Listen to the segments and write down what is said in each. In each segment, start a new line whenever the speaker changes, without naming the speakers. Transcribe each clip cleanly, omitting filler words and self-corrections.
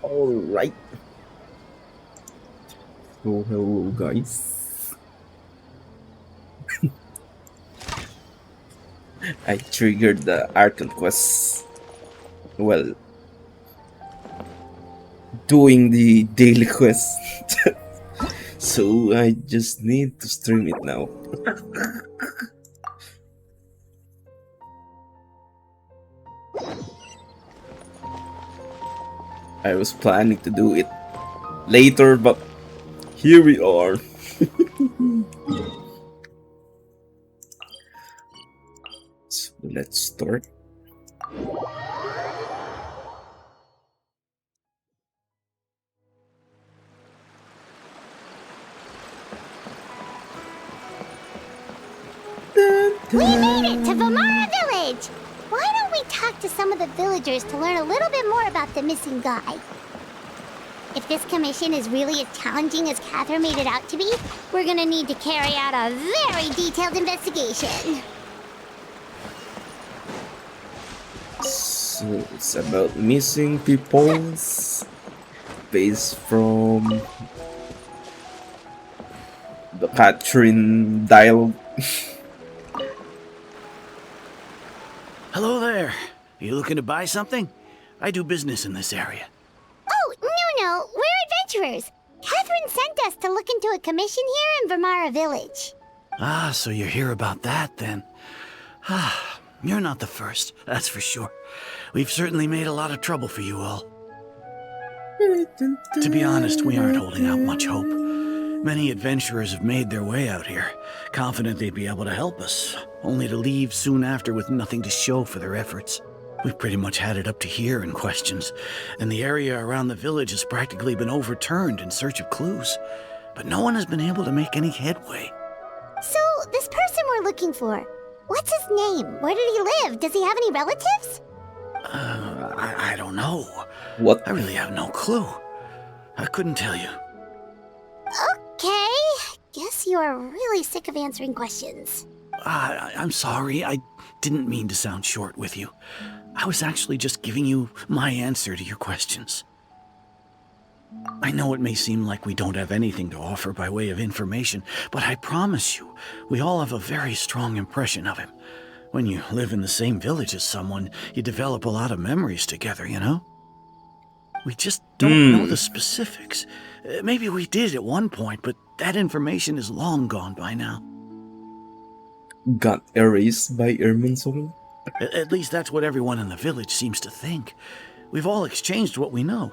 Alright. So hello guys. I triggered the Archon quest while doing the daily quest. So I just need to stream it now. I was planning to do it later, but here we are. So let's start.
We made it to Vamara Village! Why don't we talk to some of the villagers to learn a little bit more about the missing guy? If this commission is really as challenging as Catherine made it out to be, we're gonna need to carry out a very detailed investigation.
So it's about missing peoples based from the Catherine dialogue.
Hello there. You looking to buy something? I do business in this area.
Oh, no, we're adventurers. Catherine sent us to look into a commission here in Vamara Village.
Ah, so you're here about that then. Ah, you're not the first, that's for sure. We've certainly made a lot of trouble for you all. To be honest, we aren't holding out much hope. Many adventurers have made their way out here, confident they'd be able to help us, only to leave soon after with nothing to show for their efforts. We've pretty much had it up to here in questions, and the area around the village has practically been overturned in search of clues. But no one has been able to make any headway.
So, this person we're looking for, what's his name? Where did he live? Does he have any relatives?
I don't know.
What?
I really have no clue. I couldn't tell you.
Okay, guess you are really sick of answering questions.
I'm sorry, I didn't mean to sound short with you. I was actually just giving you my answer to your questions. I know it may seem like we don't have anything to offer by way of information, but I promise you, we all have a very strong impression of him. When you live in the same village as someone, you develop a lot of memories together, you know? We just don't know the specifics. Maybe we did at one point, but that information is long gone by now.
Got erased by Erminson?
At least that's what everyone in the village seems to think. We've all exchanged what we know,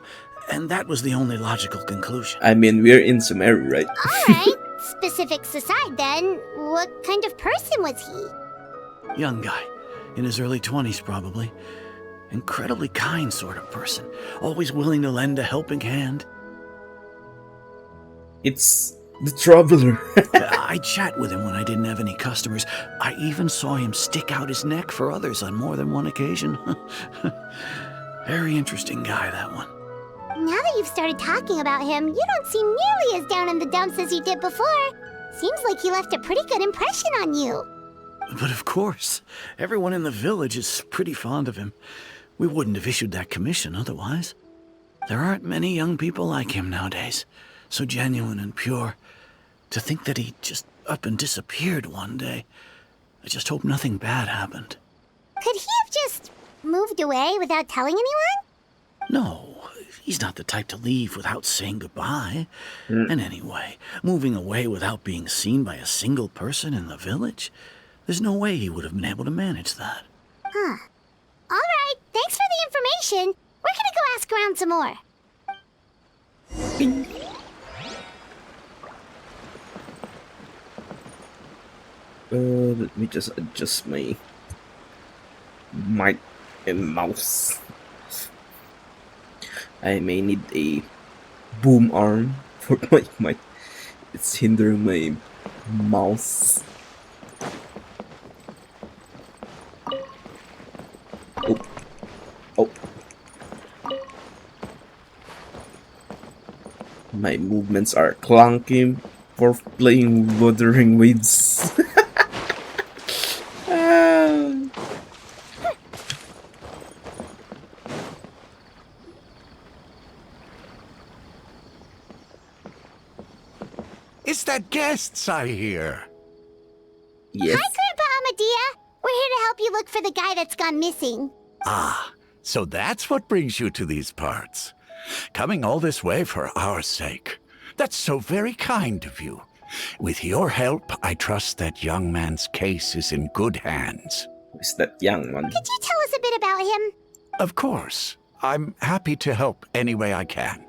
and that was the only logical conclusion.
I mean, we're in Sumeru, right?
Alright, specifics aside then, what kind of person was he?
Young guy, in his early 20s probably. Incredibly kind sort of person, always willing to lend a helping hand.
It's the Traveler.
I'd chat with him when I didn't have any customers. I even saw him stick out his neck for others on more than one occasion. Very interesting guy, that one.
Now that you've started talking about him, you don't seem nearly as down in the dumps as you did before. Seems like he left a pretty good impression on you.
But of course, everyone in the village is pretty fond of him. We wouldn't have issued that commission otherwise. There aren't many young people like him nowadays, so genuine and pure. To think that he just up and disappeared one day. I just hope nothing bad happened.
Could he have just moved away without telling anyone?
No, he's not the type to leave without saying goodbye. And anyway, moving away without being seen by a single person in the village? There's no way he would have been able to manage that.
Huh. Alright, thanks for the information. We're gonna go ask around some more.
Let me just adjust my mic and mouse. I may need a boom arm for my mic. It's hindering my mouse. Oh. Oh. My movements are clunky for playing Wuthering Waves.
Is that guests I hear?
Yes.
Hi, Grandpa Amadea. We're here to help you look for the guy that's gone missing.
Ah, so that's what brings you to these parts. Coming all this way for our sake. That's so very kind of you. With your help, I trust that young man's case is in good hands.
Is that young one?
Could you tell us a bit about him?
Of course. I'm happy to help any way I can.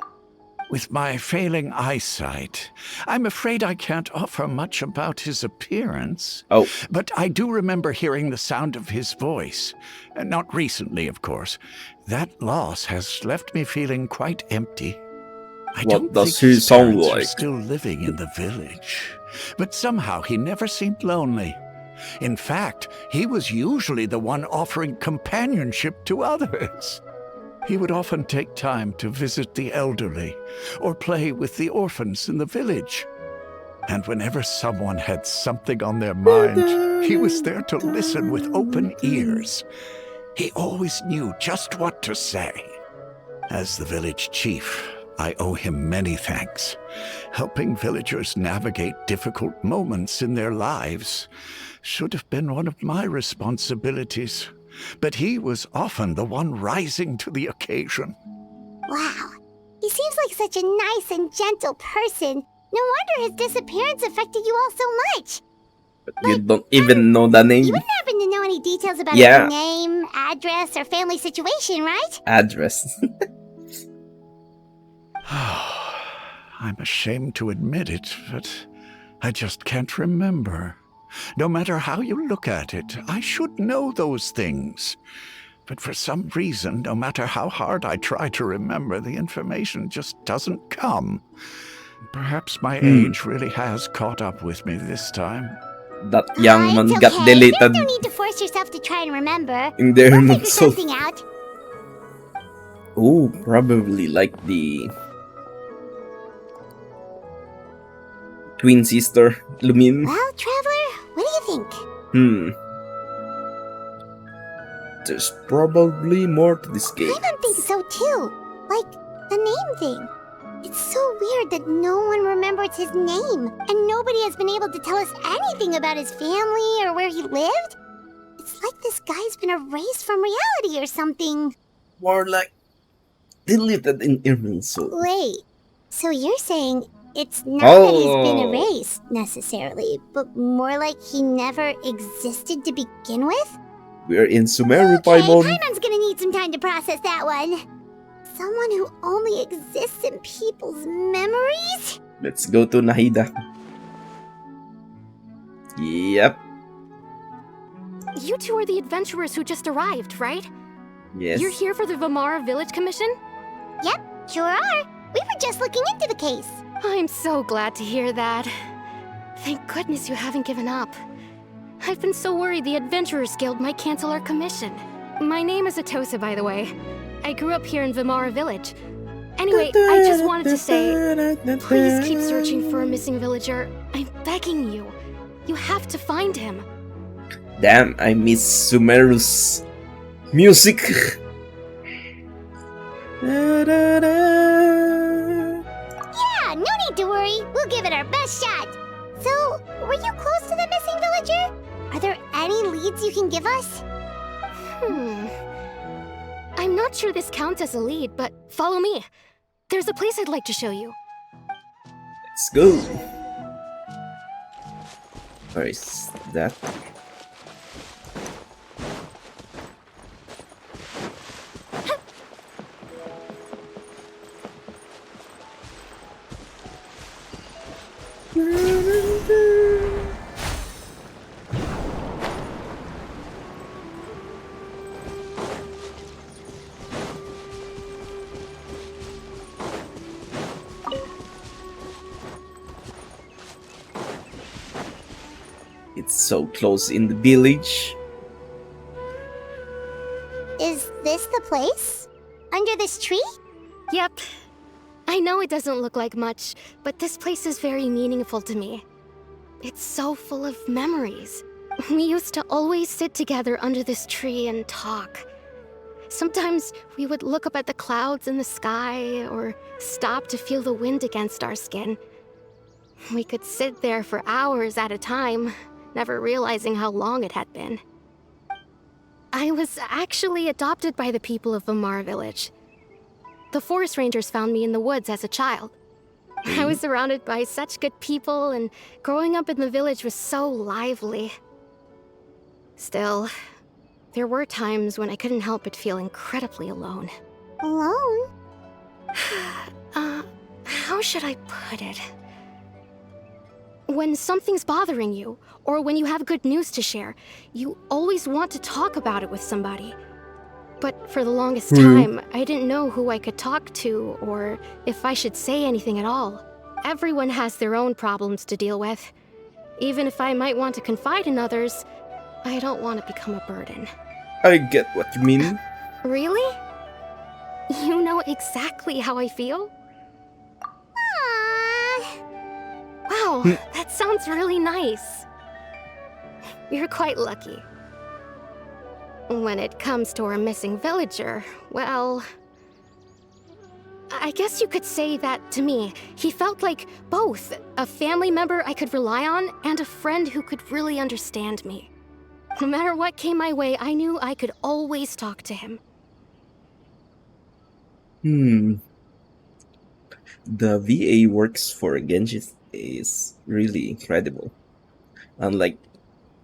With my failing eyesight, I'm afraid I can't offer much about his appearance.
Oh,
But I do remember hearing the sound of his voice. Not recently, of course. That loss has left me feeling quite empty. I
What
don't
does
think
he
his
sound
parents are
like?
still living in the village. But somehow he never seemed lonely. In fact, he was usually the one offering companionship to others. He would often take time to visit the elderly or play with the orphans in the village. And whenever someone had something on their mind, he was there to listen with open ears. He always knew just what to say. As the village chief, I owe him many thanks. Helping villagers navigate difficult moments in their lives should have been one of my responsibilities. But he was often the one rising to the occasion.
Wow. He seems like such a nice and gentle person. No wonder his disappearance affected you all so much.
but you don't even know the
You
name.
wouldn't happen to know any details about
Yeah.
his name, address, or family situation, right?
Address.
I'm ashamed to admit it, but I just can't remember. No matter how you look at it, I should know those things. But for some reason, no matter how hard I try to remember, the information just doesn't come. Perhaps my age really has caught up with me this time.
That young man
It's
got
okay.
deleted
There's no need to force yourself to try and remember.
in their
We'll figure
so.
something out.
Oh, probably like the twin sister, Lumin.
Well, Traveler, what do you think?
There's probably more to this game.
I don't think so too. Like, the name thing. It's so weird that no one remembers his name, and nobody has been able to tell us anything about his family or where he lived. It's like this guy's been erased from reality or something.
More like deleted in Irmel Soul.
Wait, so you're saying it's not that he's been
Oh.
erased, necessarily, but more like he never existed to begin with?
We're in Sumeru,
Okay,
Paimon.
Paimon's gonna need some time to process that one. Someone who only exists in people's memories?
Let's go to Nahida. Yep.
You two are the adventurers who just arrived, right?
Yes.
You're here for the Vamara Village Commission?
Yep, sure are. We were just looking into the case.
I'm so glad to hear that. Thank goodness you haven't given up. I've been so worried the Adventurers Guild might cancel our commission. My name is Atosa, by the way. I grew up here in Vamara Village. Anyway, I just wanted to say, please keep searching for a missing villager. I'm begging you. You have to find him.
Damn, I miss Sumeru's music.
Yeah, no need to worry. We'll give it our best shot. So, were you close to the missing villager? Are there any leads you can give us?
I'm not sure this counts as a lead, but follow me. There's a place I'd like to show you.
Let's go. Where is that? It's so close in the village.
Is this the place? Under this tree?
Yep. I know it doesn't look like much, but this place is very meaningful to me. It's so full of memories. We used to always sit together under this tree and talk. Sometimes we would look up at the clouds in the sky or stop to feel the wind against our skin. We could sit there for hours at a time, never realizing how long it had been. I was actually adopted by the people of Vamar village. The forest rangers found me in the woods as a child. I was surrounded by such good people, and growing up in the village was so lively. Still, there were times when I couldn't help but feel incredibly alone.
Alone?
How should I put it? When something's bothering you, or when you have good news to share, you always want to talk about it with somebody. But for the longest time, I didn't know who I could talk to, or if I should say anything at all. Everyone has their own problems to deal with. Even if I might want to confide in others, I don't want to become a burden.
I get what you mean.
Really? You know exactly how I feel?
Aww.
Wow, that sounds really nice. You're quite lucky. When it comes to our missing villager, well, I guess you could say that to me. He felt like both a family member I could rely on and a friend who could really understand me. No matter what came my way, I knew I could always talk to him.
The VA works for Genshin is really incredible. Unlike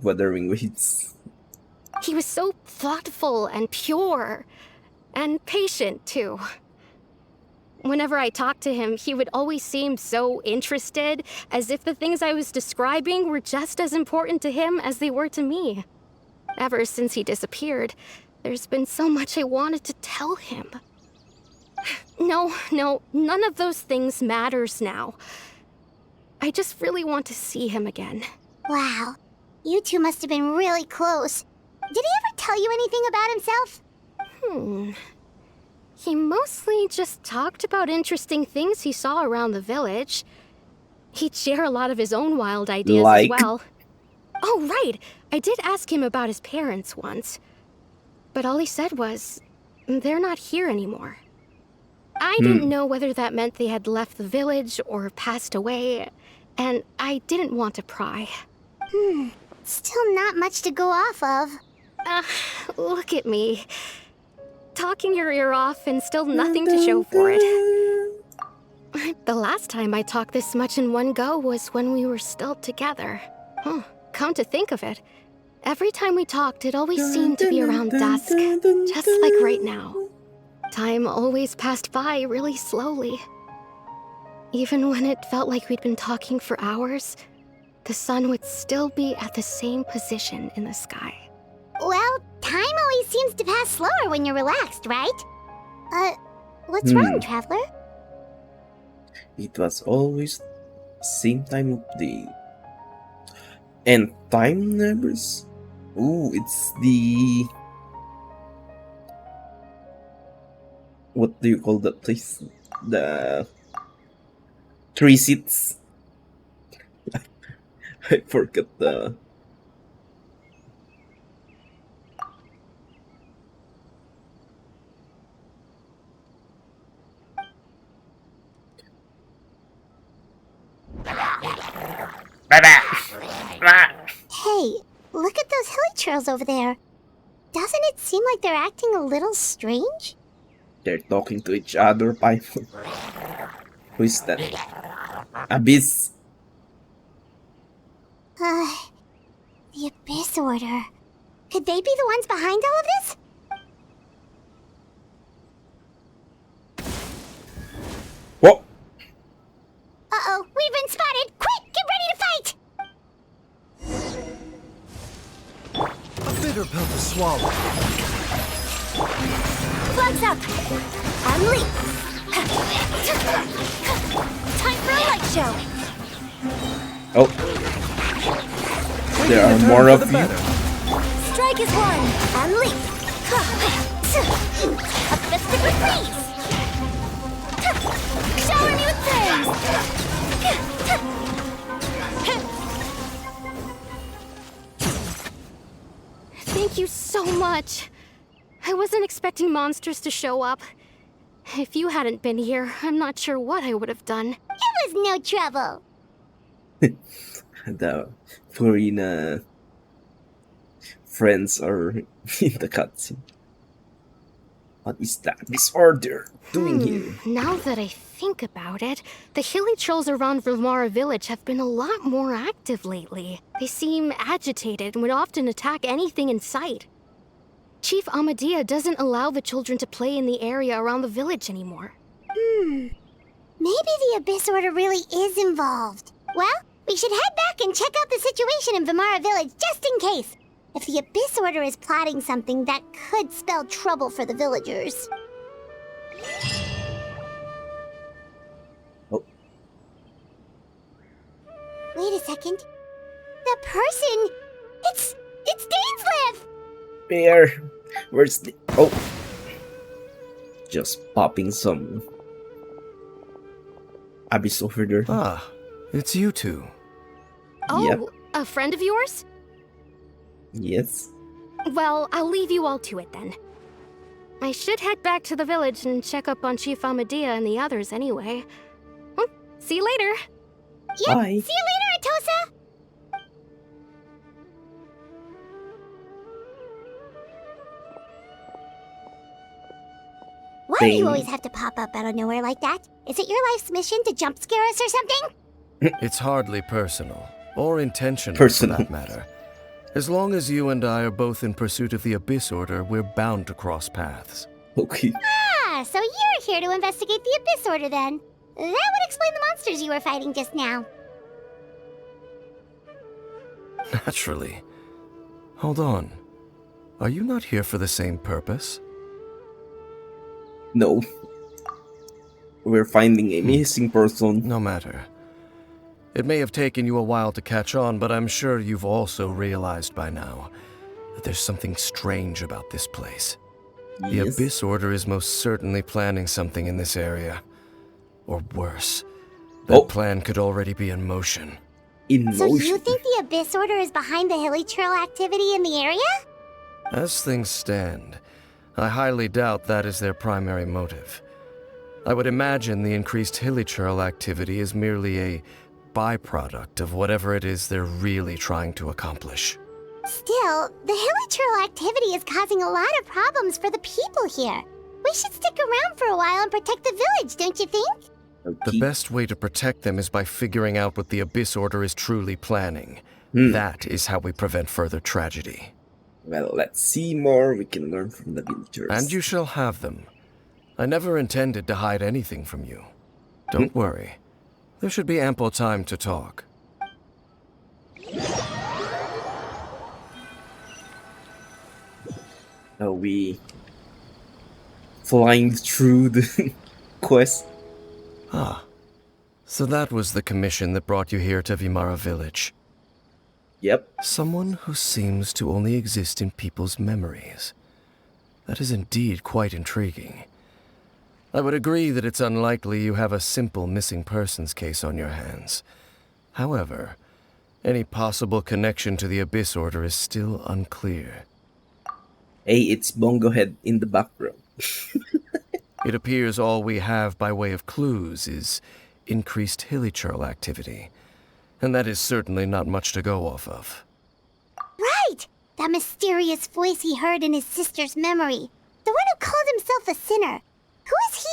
Wuthering Waves.
He was so thoughtful and pure, and patient too. Whenever I talked to him, he would always seem so interested, as if the things I was describing were just as important to him as they were to me. Ever since he disappeared, there's been so much I wanted to tell him. No, none of those things matters now. I just really want to see him again.
Wow. You two must have been really close. Did he ever tell you anything about himself?
He mostly just talked about interesting things he saw around the village. He'd share a lot of his own wild ideas as well. Oh, right! I did ask him about his parents once. But all he said was, they're not here anymore. I didn't know whether that meant they had left the village or passed away, and I didn't want to pry.
Still not much to go off of.
Look at me. Talking your ear off and still nothing to show for it. The last time I talked this much in one go was when we were still together. Come to think of it, every time we talked, it always seemed to be around dusk, just like right now. Time always passed by really slowly. Even when it felt like we'd been talking for hours, the sun would still be at the same position in the sky.
Well, time always seems to pass slower when you're relaxed, right? What's wrong, Traveler?
It was always same time of day. And time numbers? Ooh, it's the... What do you call that place? The... Three seats. I forgot the...
Hey, look at those hilly trails over there. Doesn't it seem like they're acting a little strange?
They're talking to each other, Paimon. Who is that? Abyss.
The Abyss Order. Could they be the ones behind all of this?
What?
Uh-oh, we've been spotted! Quick, get ready to fight!
A bitter pill to swallow.
Flags up! Unleash! Time for a light show!
Oh. There are more of you.
Strike is one! Unleash! A fisted with freeze! Shower me with praise!
Thank you so much. I wasn't expecting monsters to show up. If you hadn't been here, I'm not sure what I would have done.
It was no trouble.
The Purina friends are in the cutscene. What is that disorder doing here?
Now that I think about it, the hilly trolls around Vilmara village have been a lot more active lately. They seem agitated and would often attack anything in sight. Chief Amadea doesn't allow the children to play in the area around the village anymore.
Maybe the Abyss Order really is involved. Well, we should head back and check out the situation in Vimara Village just in case. If the Abyss Order is plotting something that could spell trouble for the villagers.
Oh,
Wait a second. That person... It's Dainsleif!
where? Where's the... Oh. Just popping some abyss over there.
Ah, it's you two.
Oh,
Yep.
a friend of yours?
Yes.
Well, I'll leave you all to it then. I should head back to the village and check up on Chief Amadea and the others anyway. Well, see you later.
Yep,
Bye.
see you later, Atosa! Why do you
Bang.
always have to pop up out of nowhere like that? Is it your life's mission to jump scare us or something?
It's hardly personal, or intentional
Personal.
for that matter. As long as you and I are both in pursuit of the Abyss Order, we're bound to cross paths.
Okay.
Ah, so you're here to investigate the Abyss Order then. That would explain the monsters you were fighting just now.
Naturally. Hold on. Are you not here for the same purpose?
No. We're finding a missing person.
No matter. It may have taken you a while to catch on, but I'm sure you've also realized by now that there's something strange about this place. The
Yes.
Abyss Order is most certainly planning something in this area. Or worse, that
Oh.
plan could already be in motion.
In
So
motion.
you think the Abyss Order is behind the hilly trail activity in the area?
As things stand, I highly doubt that is their primary motive. I would imagine the increased hilly trail activity is merely a byproduct of whatever it is they're really trying to accomplish.
Still, the hilly trail activity is causing a lot of problems for the people here. We should stick around for a while and protect the village, don't you think?
The
Okay.
best way to protect them is by figuring out what the Abyss Order is truly planning.
Hmm.
That is how we prevent further tragedy.
Well, let's see more we can learn from the villagers.
And you shall have them. I never intended to hide anything from you. Don't worry. There should be ample time to talk.
Are we flying through the quest?
Ah. So that was the commission that brought you here to Vimara village.
Yep.
Someone who seems to only exist in people's memories. That is indeed quite intriguing. I would agree that it's unlikely you have a simple missing persons case on your hands. However, any possible connection to the Abyss Order is still unclear.
Hey, it's Bongo Head in the background.
It appears all we have by way of clues is increased hilly churl activity, and that is certainly not much to go off of.
Right! That mysterious voice he heard in his sister's memory. The one who called himself a sinner. Who is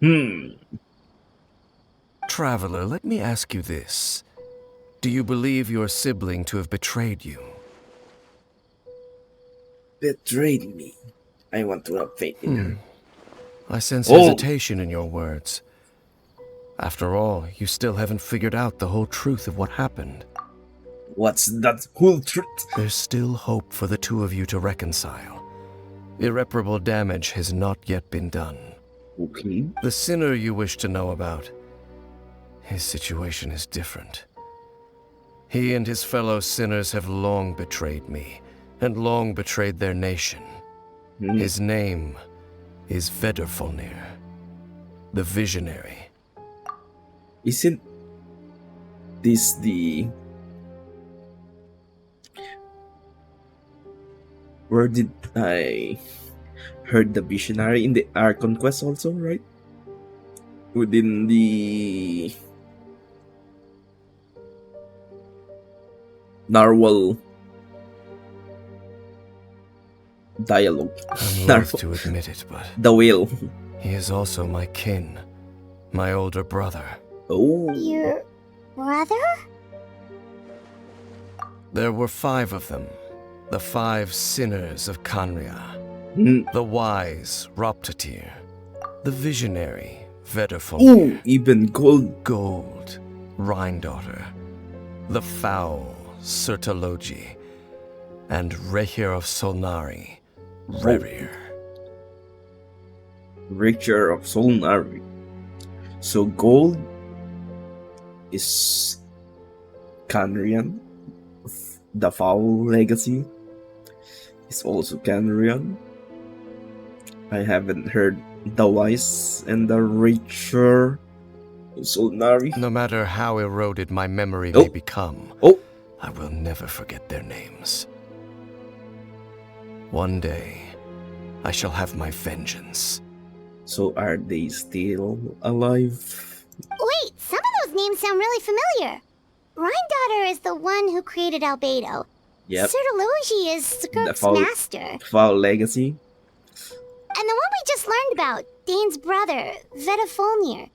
he?
Traveler, let me ask you this. Do you believe your sibling to have betrayed you?
Betrayed me. I want to have faith in her.
I sense
Oh.
hesitation in your words. After all, you still haven't figured out the whole truth of what happened.
What's that whole truth?
There's still hope for the two of you to reconcile. Irreparable damage has not yet been done.
Okay.
The sinner you wish to know about, his situation is different. He and his fellow sinners have long betrayed me, and long betrayed their nation. His name is Vedrfolnir, the Visionary.
Isn't this the... Where did I heard the visionary in the Archon quest also, right? Within the narwhal dialogue.
I'm loath
Narwhal.
to admit it, but
The whale.
he is also my kin, my older brother.
Oh.
Your brother?
There were 5 of them, the 5 sinners of Canria.
Mm.
The wise Roptatir, the visionary Vedderfolk,
Ooh, even gold.
Gold Rhindaughter, the foul Sertologi, and Rehir of Solnari, Rerir.
Richer of Solnari. So gold is Canrian. The foul legacy is also Canrian. I haven't heard the wise and the richer of Solnari.
No matter how eroded my memory
Oh.
may become,
Oh,
I will never forget their names. One day, I shall have my vengeance.
so are they still alive?
Wait, some of those names sound really familiar. Rhindaughter is the one who created Albedo.
Yep.
Sertologi is Skirp's
foul-
master.
Foul legacy.
And the one we just learned about, Dane's brother, Vedafolnir.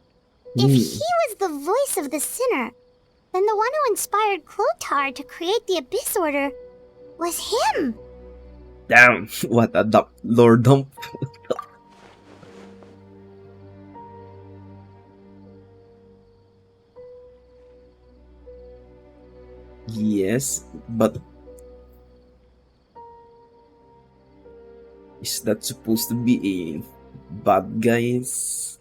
If he was the voice of the sinner, then the one who inspired Clotar to create the Abyss Order was him.
Damn, what a lore dump. Yes, but is that supposed to be a bad guy's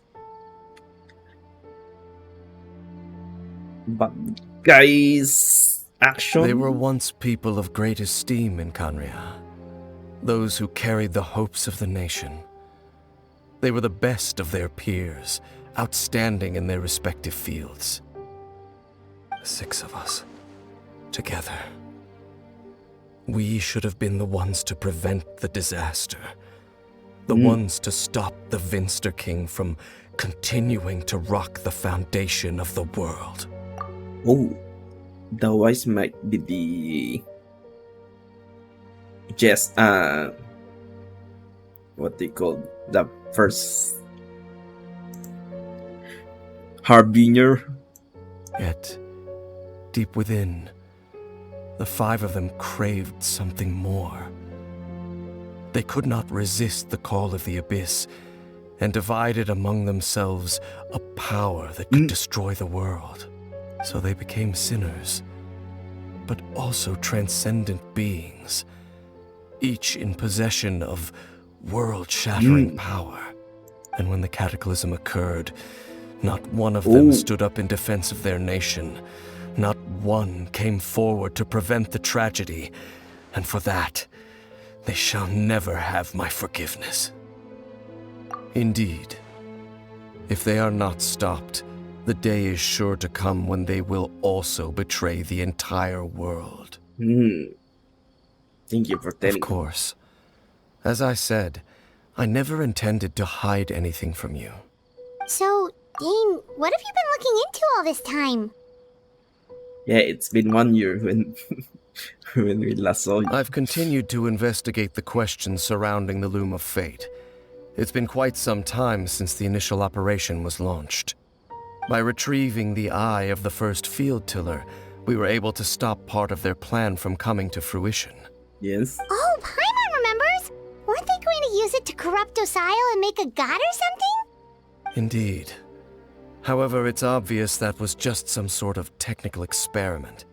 action?
They were once people of great esteem in Canria, those who carried the hopes of the nation. They were the best of their peers, outstanding in their respective fields. The 6 of us, together. We should have been the ones to prevent the disaster. The ones to stop the Vinster King from continuing to rock the foundation of the world.
Oh, the wise might be the just what they call the first harbinger.
Yet, deep within, the 5 of them craved something more. They could not resist the call of the Abyss, and divided among themselves a power that could destroy the world. So they became sinners, but also transcendent beings, each in possession of world-shattering power. And when the cataclysm occurred, not one of them stood up in defense of their nation. Not one came forward to prevent the tragedy, and for that, they shall never have my forgiveness. Indeed, if they are not stopped, the day is sure to come when they will also betray the entire world.
Thank you for telling.
Of course. As I said, I never intended to hide anything from you.
So, Dane, what have you been looking into all this time?
Yeah, it's been 1 year when when we last saw you.
I've continued to investigate the questions surrounding the Loom of Fate. It's been quite some time since the initial operation was launched. By retrieving the eye of the first field tiller, we were able to stop part of their plan from coming to fruition.
Yes.
Oh, Paimon remembers! Weren't they going to use it to corrupt Dosile and make a god or something?
Indeed. However, it's obvious that was just some sort of technical experiment.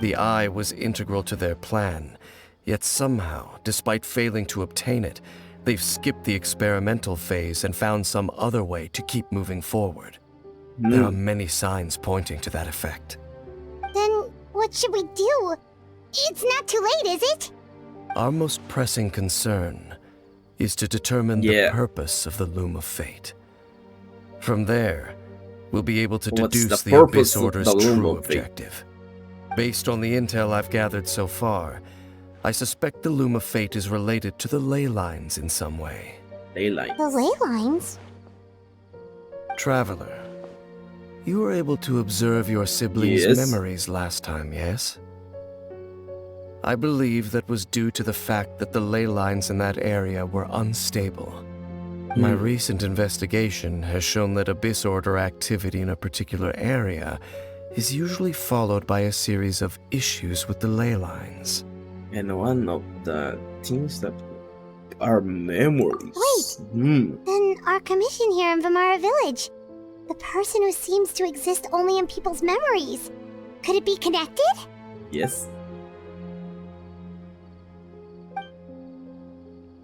The eye was integral to their plan, yet somehow, despite failing to obtain it, they've skipped the experimental phase and found some other way to keep moving forward. There are many signs pointing to that effect.
Then, what should we do? It's not too late, is it?
Our most pressing concern is to determine the purpose of the Loom of Fate. From there, we'll be able to
What's
deduce
the
the
purpose
Abyss
of
Order's
the Loom
true
of Fate?
objective. Based on the intel I've gathered so far, I suspect the Loom of Fate is related to the ley lines in some way.
Daylight.
The ley lines?
Traveler, You were able to observe your siblings'
Yes.
memories last time, yes? I believe that was due to the fact that the ley lines in that area were unstable. My recent investigation has shown that Abyss Order activity in a particular area is usually followed by a series of issues with the ley lines.
And one of the things that are memories.
Wait. Then our commission here in Vamara Village. The person who seems to exist only in people's memories. Could it be connected?
Yes.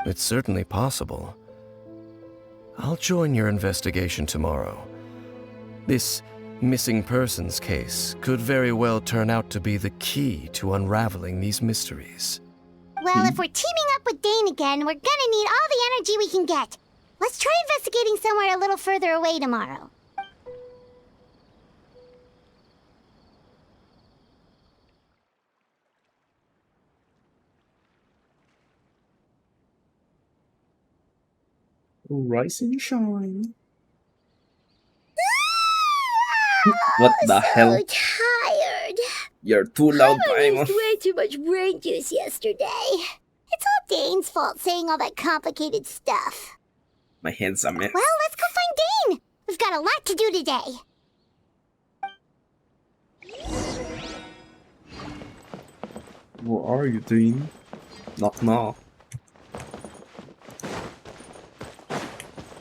It's certainly possible. I'll join your investigation tomorrow. This missing persons case could very well turn out to be the key to unraveling these mysteries.
Well, if we're teaming up with Dane again, we're gonna need all the energy we can get. Let's try investigating somewhere a little further away tomorrow.
Rise and shine. What the hell?
So tired.
You're too loud,
I
Paimon.
used way too much brain juice yesterday. It's all Dane's fault saying all that complicated stuff.
My hands are mess.
Well, let's go find Dane. We've got a lot to do today.
What are you doing? Knock knock.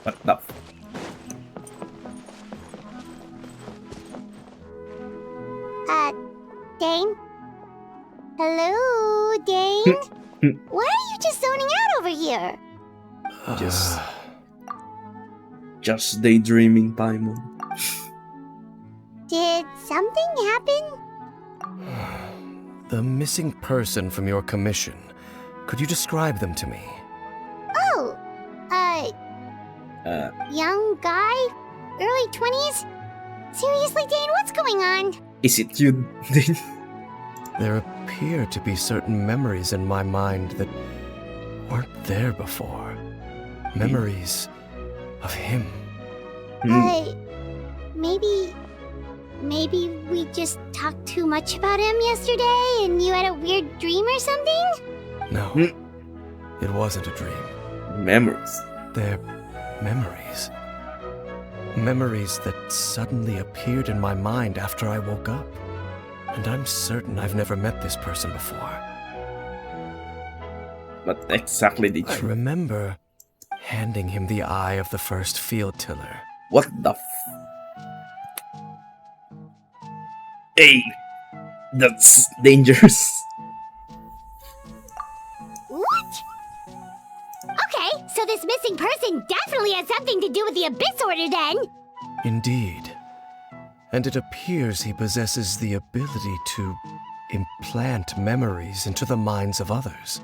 What the f-
Dane? Hello, Dane? Why are you just zoning out over here?
Just daydreaming, Paimon.
Did something happen?
The missing person from your commission. Could you describe them to me?
Oh, young guy? Early 20s? Seriously, Dane, what's going on?
Is it you?
There appear to be certain memories in my mind that weren't there before. Memories of him.
Maybe we just talked too much about him yesterday and you had a weird dream or something?
No, it wasn't a dream.
Memories.
They're memories. Memories that suddenly appeared in my mind after I woke up. And I'm certain I've never met this person before.
What exactly did
I
you...
remember handing him the eye of the first field tiller.
What the f... Hey! That's dangerous.
What? Okay, so this missing person definitely has something to do with the Abyss Order then.
Indeed. And it appears he possesses the ability to implant memories into the minds of others.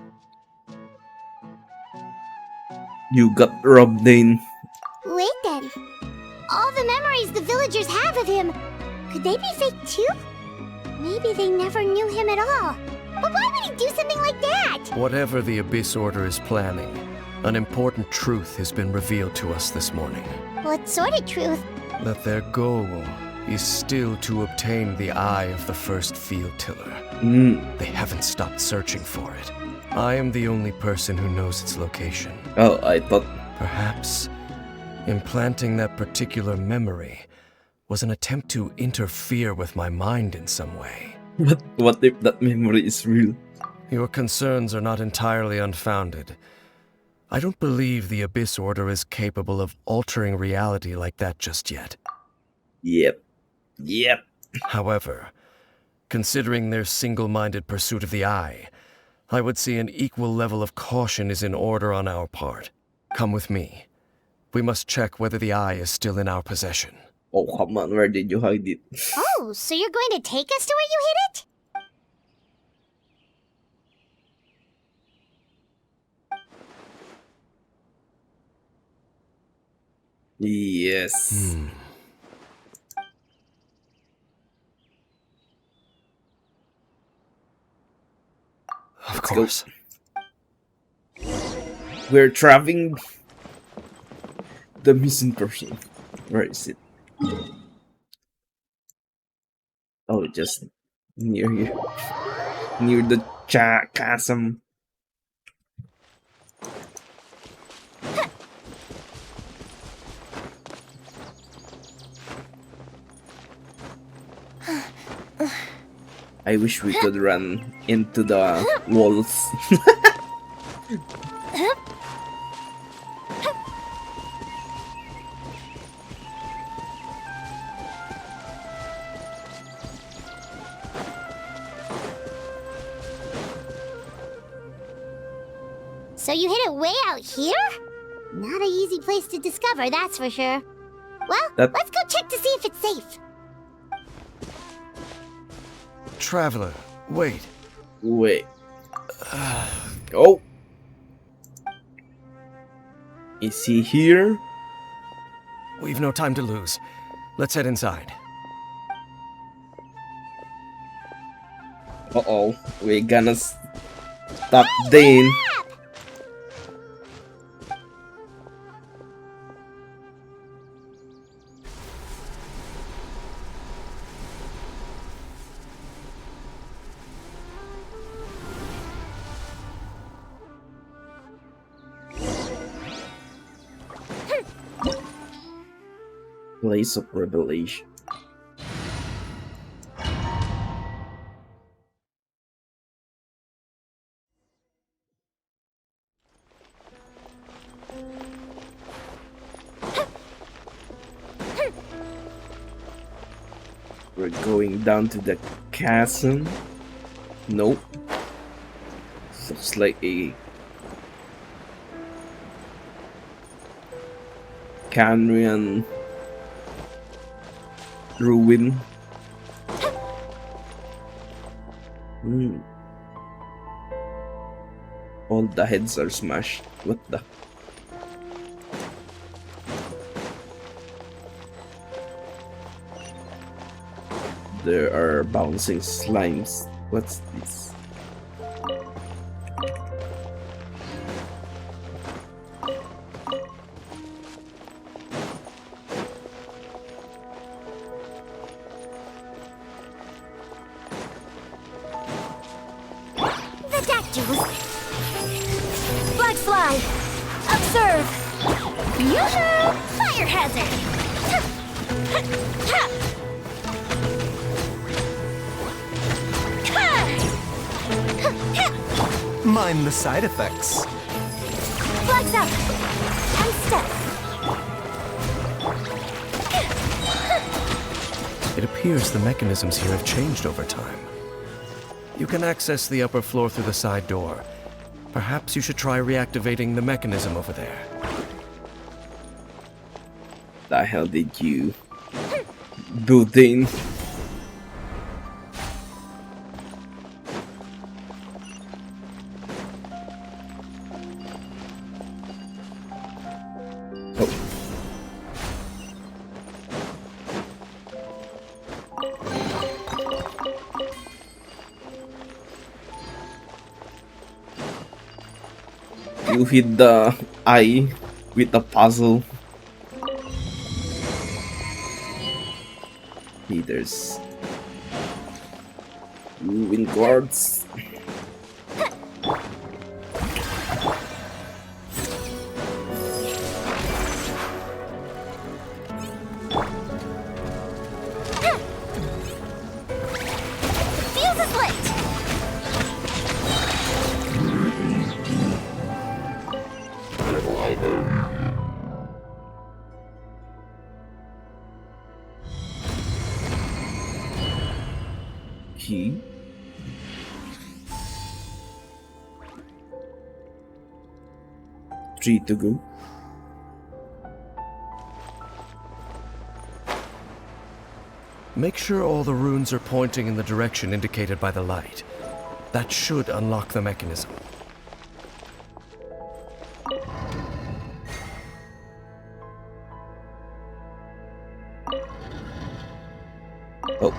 You got robbed, Dane.
Wait then. All the memories the villagers have of him, could they be fake too? Maybe they never knew him at all. But why would he do something like that?
Whatever the Abyss Order is planning, an important truth has been revealed to us this morning.
What sort of truth?
That their goal is still to obtain the eye of the first field tiller. They haven't stopped searching for it. I am the only person who knows its location.
Oh, I thought...
Perhaps implanting that particular memory was an attempt to interfere with my mind in some way.
What if that memory is real?
Your concerns are not entirely unfounded. I don't believe the Abyss Order is capable of altering reality like that just yet.
Yep.
However, considering their single-minded pursuit of the eye, I would say an equal level of caution is in order on our part. Come with me. We must check whether the eye is still in our possession.
Oh, come on, where did you hide it?
Oh, so you're going to take us to where you hid it?
Yes.
Of course.
We're trapping the missing person. Where is it? Oh, just near here. Near the chasm. I wish we could run into the walls.
So you hid it way out here? Not an easy place to discover, that's for sure. Well, let's go check to see if it's safe.
Traveler, wait.
Wait. Oh. Is he here?
We've no time to lose. Let's head inside.
Uh-oh. We're gonna stop Dane. Place of revelation. We're going down to the chasm. Nope. Looks like a canyon ruin. All the heads are smashed. What the? There are bouncing slimes. What's this?
The dactyls. Black fly. Observe. Yoo-hoo! Fire hazard.
Mind the side effects.
Flags up. And step.
It appears the mechanisms here have changed over time. You can access the upper floor through the side door. Perhaps you should try reactivating the mechanism over there.
The hell did you do, Dane? You hit the eye with the puzzle. Hey, there's ruin guards.
Fuse is lit.
Key. Three to go.
Make sure all the runes are pointing in the direction indicated by the light. That should unlock the mechanism.
Oh.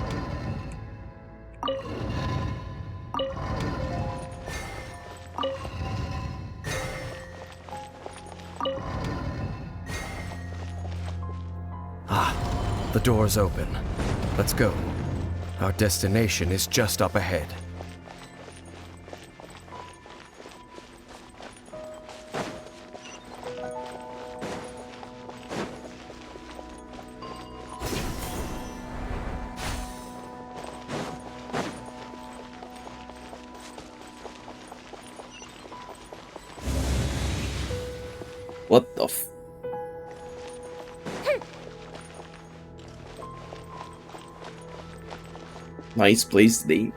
Ah, the door's open. Let's go. Our destination is just up ahead.
What the f... Nice place, Dane.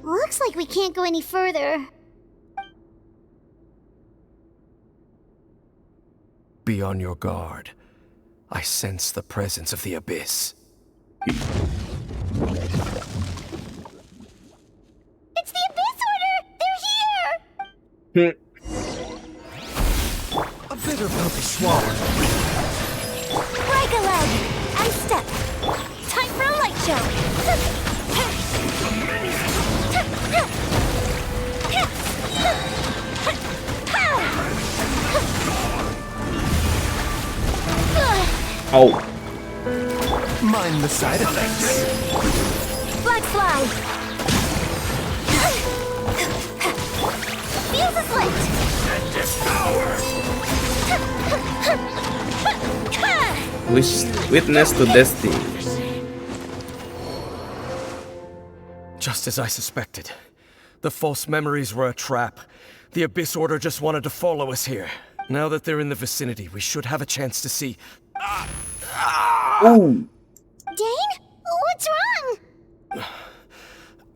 Looks like we can't go any further.
Be on your guard. I sense the presence of the Abyss.
It's the Abyss Order! They're here!
A bitter pill to swallow.
Break a leg! I'm stuck. Time for a light show!
Oh.
Mind the side effects.
Blood slide! Fuse is lit!
Witness to destiny.
Just as I suspected. The false memories were a trap. The Abyss Order just wanted to follow us here. Now that they're in the vicinity, we should have a chance to see...
Ooh.
Dane? What's wrong?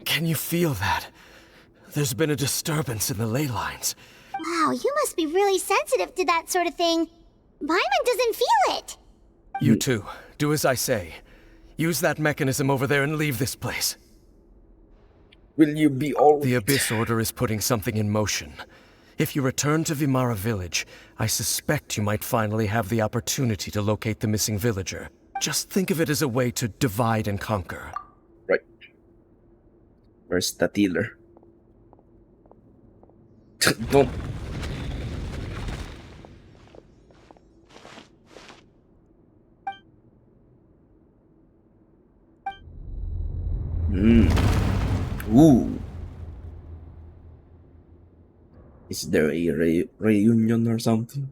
Can you feel that? There's been a disturbance in the ley lines.
Wow, you must be really sensitive to that sort of thing. Paimon doesn't feel it.
You too. Do as I say. Use that mechanism over there and leave this place.
Will you be all
The
right?
Abyss Order is putting something in motion. If you return to Vimara Village, I suspect you might finally have the opportunity to locate the missing villager. Just think of it as a way to divide and conquer.
Right. Where's the dealer? Don't. Ooh. Is there a reunion or something?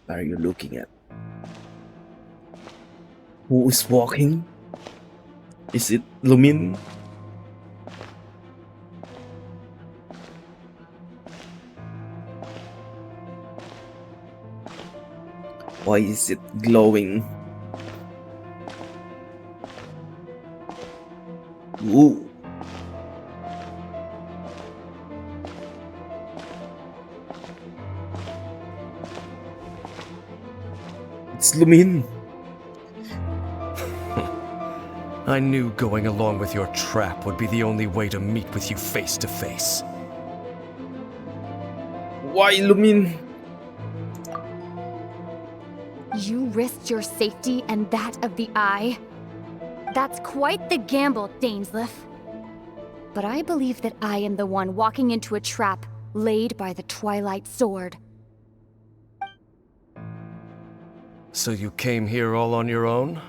What are you looking at? Who is walking? Is it Lumin? Why is it glowing? Ooh. It's Lumin.
I knew going along with your trap would be the only way to meet with you face to face.
Why Lumin?
You risked your safety and that of the Eye? That's quite the gamble, Dainsleif. But I believe that I am the one walking into a trap laid by the Twilight Sword.
So you came here all on your own?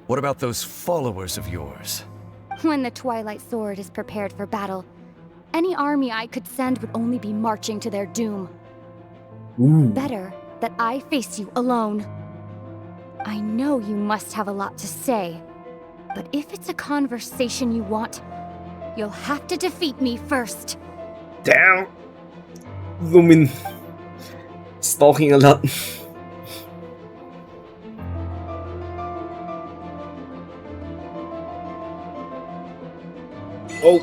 What about those followers of yours?
When the Twilight Sword is prepared for battle, any army I could send would only be marching to their doom.
Ooh.
Better that I face you alone. I know you must have a lot to say, but if it's a conversation you want, you'll have to defeat me first.
Damn. Lumin. Stalking a lot. Oh.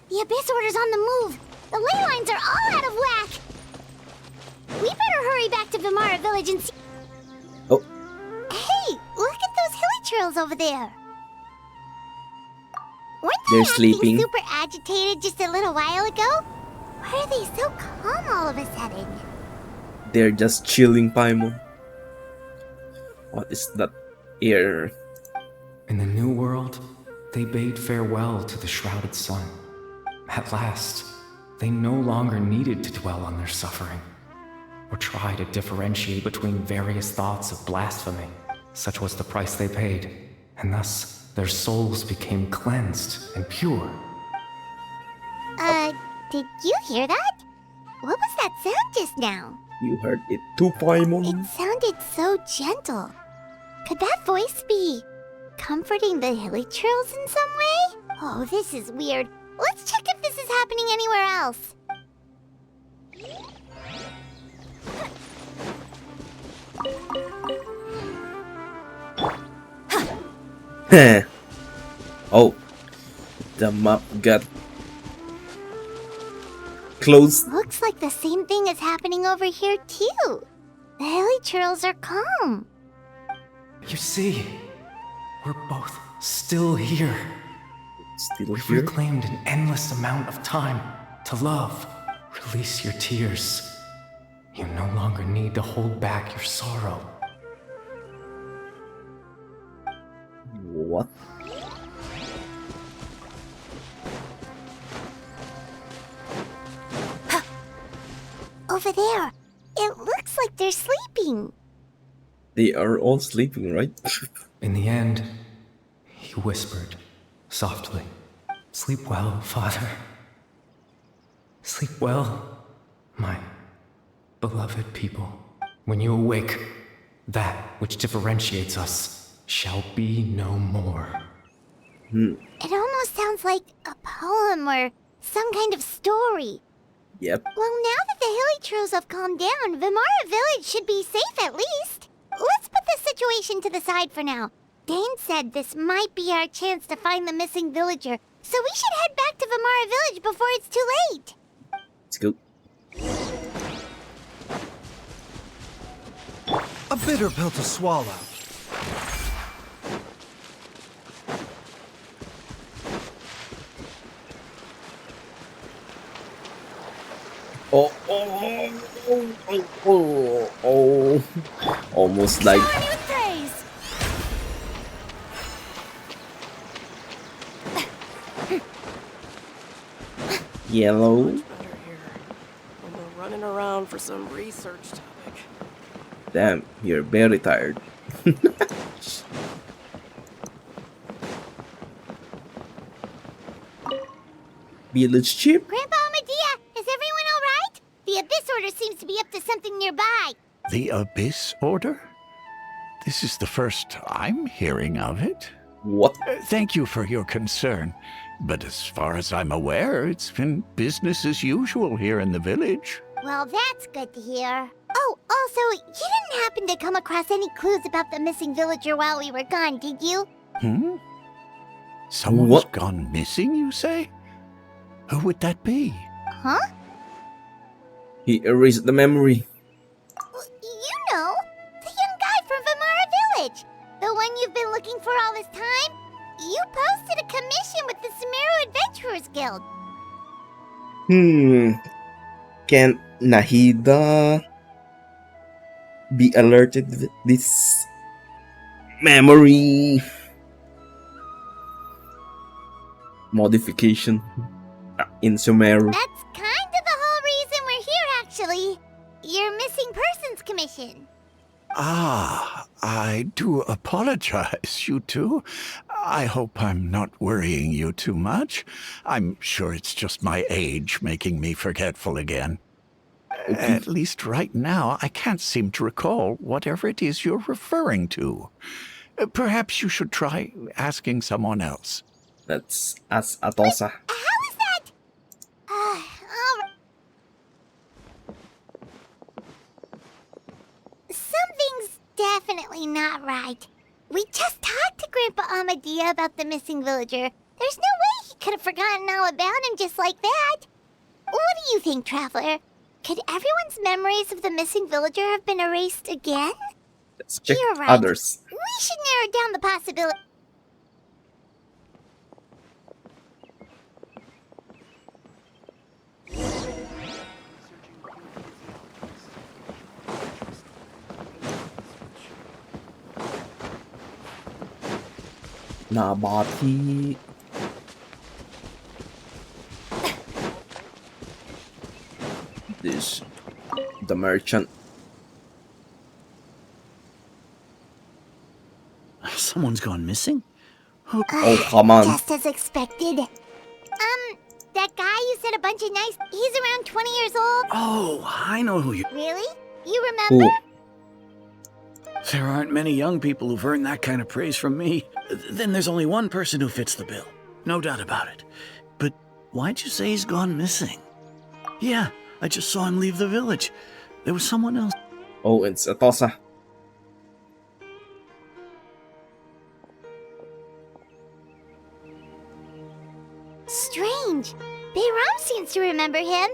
The Abyss Order's on the move. The ley lines are all out of whack. We better hurry back to Vimara Village and see...
Oh.
Hey, look at those hilly trails over there. Weren't they
They're
acting
sleeping.
super agitated just a little while ago? Why are they so calm all of a sudden?
They're just chilling, Paimon. What is that air?
In the new world, they bade farewell to the shrouded sun. At last, they no longer needed to dwell on their suffering, or try to differentiate between various thoughts of blasphemy. Such was the price they paid, and thus their souls became cleansed and pure.
Did you hear that? What was that sound just now?
You heard it too, Paimon?
It sounded so gentle. Could that voice be comforting the hilichurls in some way? Oh, this is weird. Let's check if this is happening anywhere else.
Heh. Oh, the map got closed.
Looks like the same thing is happening over here too. The hilichurls are calm.
You see, we're both still here.
Still
We've
here.
reclaimed an endless amount of time to love. Release your tears. You no longer need to hold back your sorrow.
What?
Over there. It looks like they're sleeping.
They are all sleeping, right?
In the end, he whispered softly, "Sleep well, Father. Sleep well, my beloved people. When you awake, that which differentiates us shall be no more."
It almost sounds like a poem or some kind of story.
Yep.
Well, now that the hilichurls have calmed down, Vimara Village should be safe at least. Let's put this situation to the side for now. Dane said this might be our chance to find the missing villager, so we should head back to Vimara Village before it's too late.
Let's go.
A bitter pill to swallow.
Oh, oh, oh, oh, oh, oh. Almost like yellow.
Better here. When we're running around for some research topic.
Damn, you're very tired. Village chip?
Grandpa Medea, is everyone all right? The Abyss Order seems to be up to something nearby.
The Abyss Order? This is the first I'm hearing of it.
What?
Thank you for your concern, but as far as I'm aware, it's been business as usual here in the village.
Well, that's good to hear. Oh, also, you didn't happen to come across any clues about the missing villager while we were gone, did you?
Someone's
What?
gone missing, you say? Who would that be?
Huh?
He erased the memory.
You know, the young guy from Vimara Village. The one you've been looking for all this time. You posted a commission with the Sumeru Adventurers Guild.
Can Nahida be alerted with this memory modification in Sumeru?
That's kind of the whole reason we're here, actually. Your missing persons commission.
Ah, I do apologize, you two. I hope I'm not worrying you too much. I'm sure it's just my age making me forgetful again. At least right now, I can't seem to recall whatever it is you're referring to. Perhaps you should try asking someone else.
That's as Atosa.
How is that? All right. Something's definitely not right. We just talked to Grandpa Amadea about the missing villager. There's no way he could have forgotten all about him just like that. What do you think, Traveler? Could everyone's memories of the missing villager have been erased again?
Let's check
You're right.
others.
We should narrow down the possibility.
Nabati. This, the merchant.
Someone's gone missing?
Oh, come on.
Just as expected. That guy you said a bunch of nice... He's around 20 years old.
Oh, I know who you...
Really? You remember?
Who?
There aren't many young people who've earned that kind of praise from me. Then there's only one person who fits the bill. No doubt about it. But why'd you say he's gone missing? Yeah, I just saw him leave the village. There was someone else.
Oh, it's Atosa.
Strange. Bayram seems to remember him.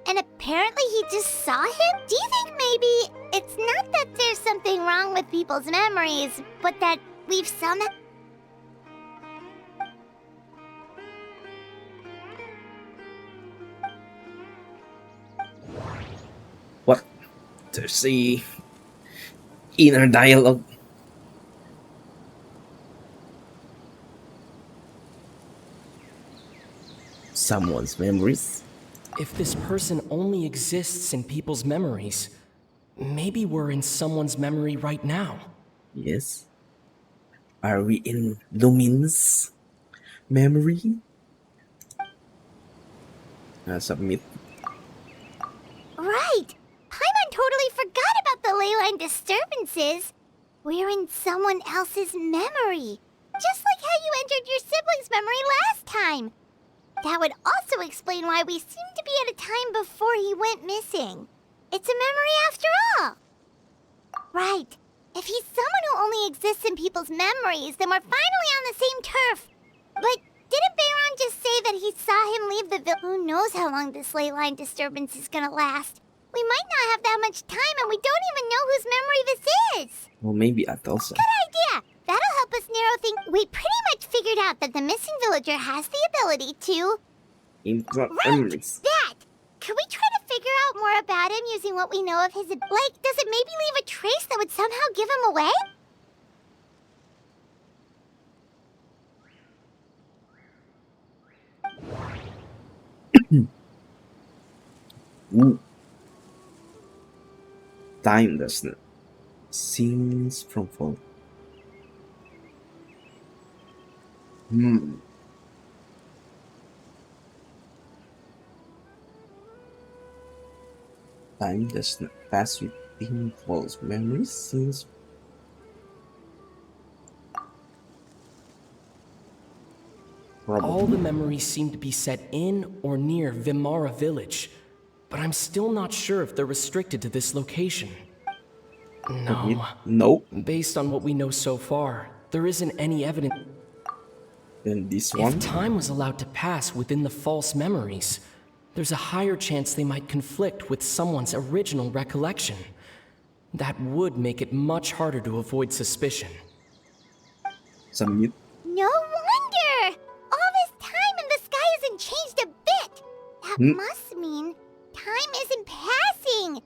And apparently he just saw him? Do you think maybe it's not that there's something wrong with people's memories, but that we've somehow...
What? There's the inner dialogue. Someone's memories.
If this person only exists in people's memories, maybe we're in someone's memory right now.
Yes. Are we in Lumin's memory? Submit.
Right! Paimon totally forgot about the ley line disturbances. We're in someone else's memory. Just like how you entered your sibling's memory last time. That would also explain why we seem to be at a time before he went missing. It's a memory after all. Right. If he's someone who only exists in people's memories, then we're finally on the same turf. But didn't Bayron just say that he saw him leave the village? Who knows how long this ley line disturbance is gonna last? We might not have that much time, and we don't even know whose memory this is.
Well, maybe Atosa.
Good idea. That'll help us narrow things. We pretty much figured out that the missing villager has the ability to...
Implant
Right!
memories.
That! Could we try to figure out more about him using what we know of his... Like, does it maybe leave a trace that would somehow give him away?
Ooh. Time doesn't. Scenes from fall. Time does not pass within false memories since
All the memories seem to be set in or near Vimara village, but I'm still not sure if they're restricted to this location. No.
Nope.
Based on what we know so far, there isn't any evidence.
Then this
If
one.
time was allowed to pass within the false memories, there's a higher chance they might conflict with someone's original recollection. That would make it much harder to avoid suspicion.
Submit.
No wonder! All this time and the sky hasn't changed a bit! That must mean time isn't passing!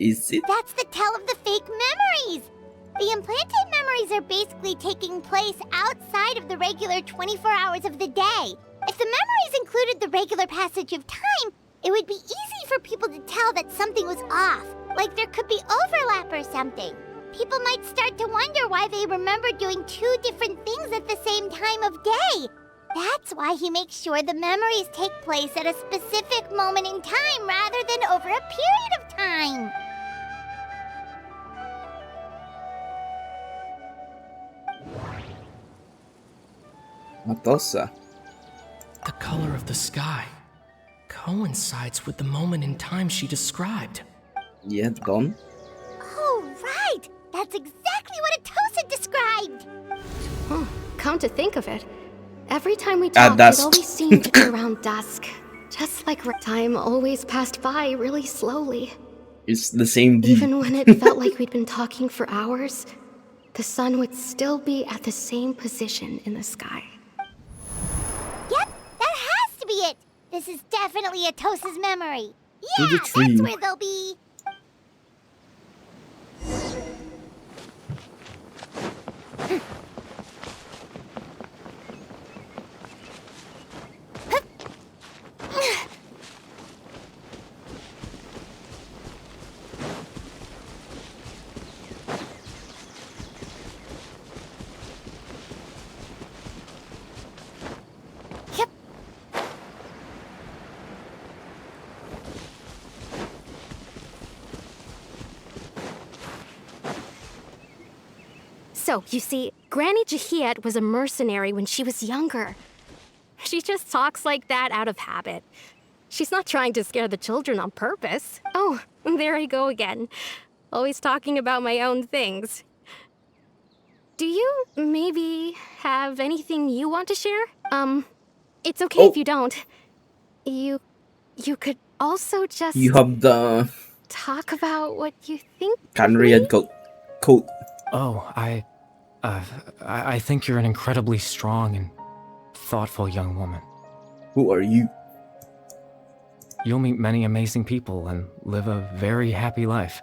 Is it?
That's the tell of the fake memories! The implanted memories are basically taking place outside of the regular 24 hours of the day. If the memories included the regular passage of time, it would be easy for people to tell that something was off, like there could be overlap or something. People might start to wonder why they remember doing two different things at the same time of day. That's why he makes sure the memories take place at a specific moment in time rather than over a period of time.
Atosa.
The color of the sky coincides with the moment in time she described.
Yeah, done.
Oh, right! That's exactly what Atosa described!
Come to think of it, every time we talked, it
dusk.
always seemed to be around dusk. Just like time always passed by really slowly.
It's the same D.
Even when it felt like we'd been talking for hours, the sun would still be at the same position in the sky.
Yep, that has to be it! This is definitely Atosa's memory.
To
Yeah,
the tree.
that's where they'll be.
So, you see, Granny Jahiet was a mercenary when she was younger. She just talks like that out of habit. She's not trying to scare the children on purpose. Oh, there I go again. Always talking about my own things. Do you maybe have anything you want to share? It's okay if you don't. You could also just
You have the
talk about what you think of
Canarian
me?
coat.
Oh, I think you're an incredibly strong and thoughtful young woman.
Who are you?
You'll meet many amazing people and live a very happy life.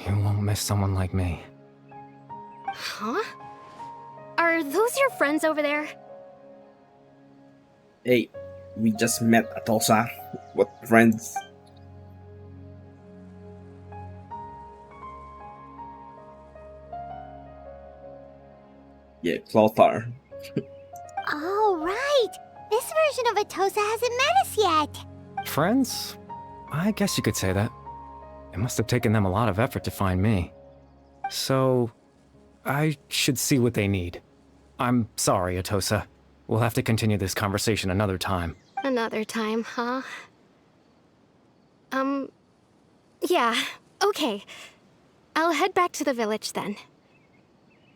You won't miss someone like me.
Huh? Are those your friends over there?
Hey, we just met Atosa. What friends? Yeah, Clothar.
Oh, right. This version of Atosa hasn't met us yet.
Friends? I guess you could say that. It must have taken them a lot of effort to find me. So, I should see what they need. I'm sorry, Atosa. We'll have to continue this conversation another time.
Another time, huh? Yeah, okay. I'll head back to the village then.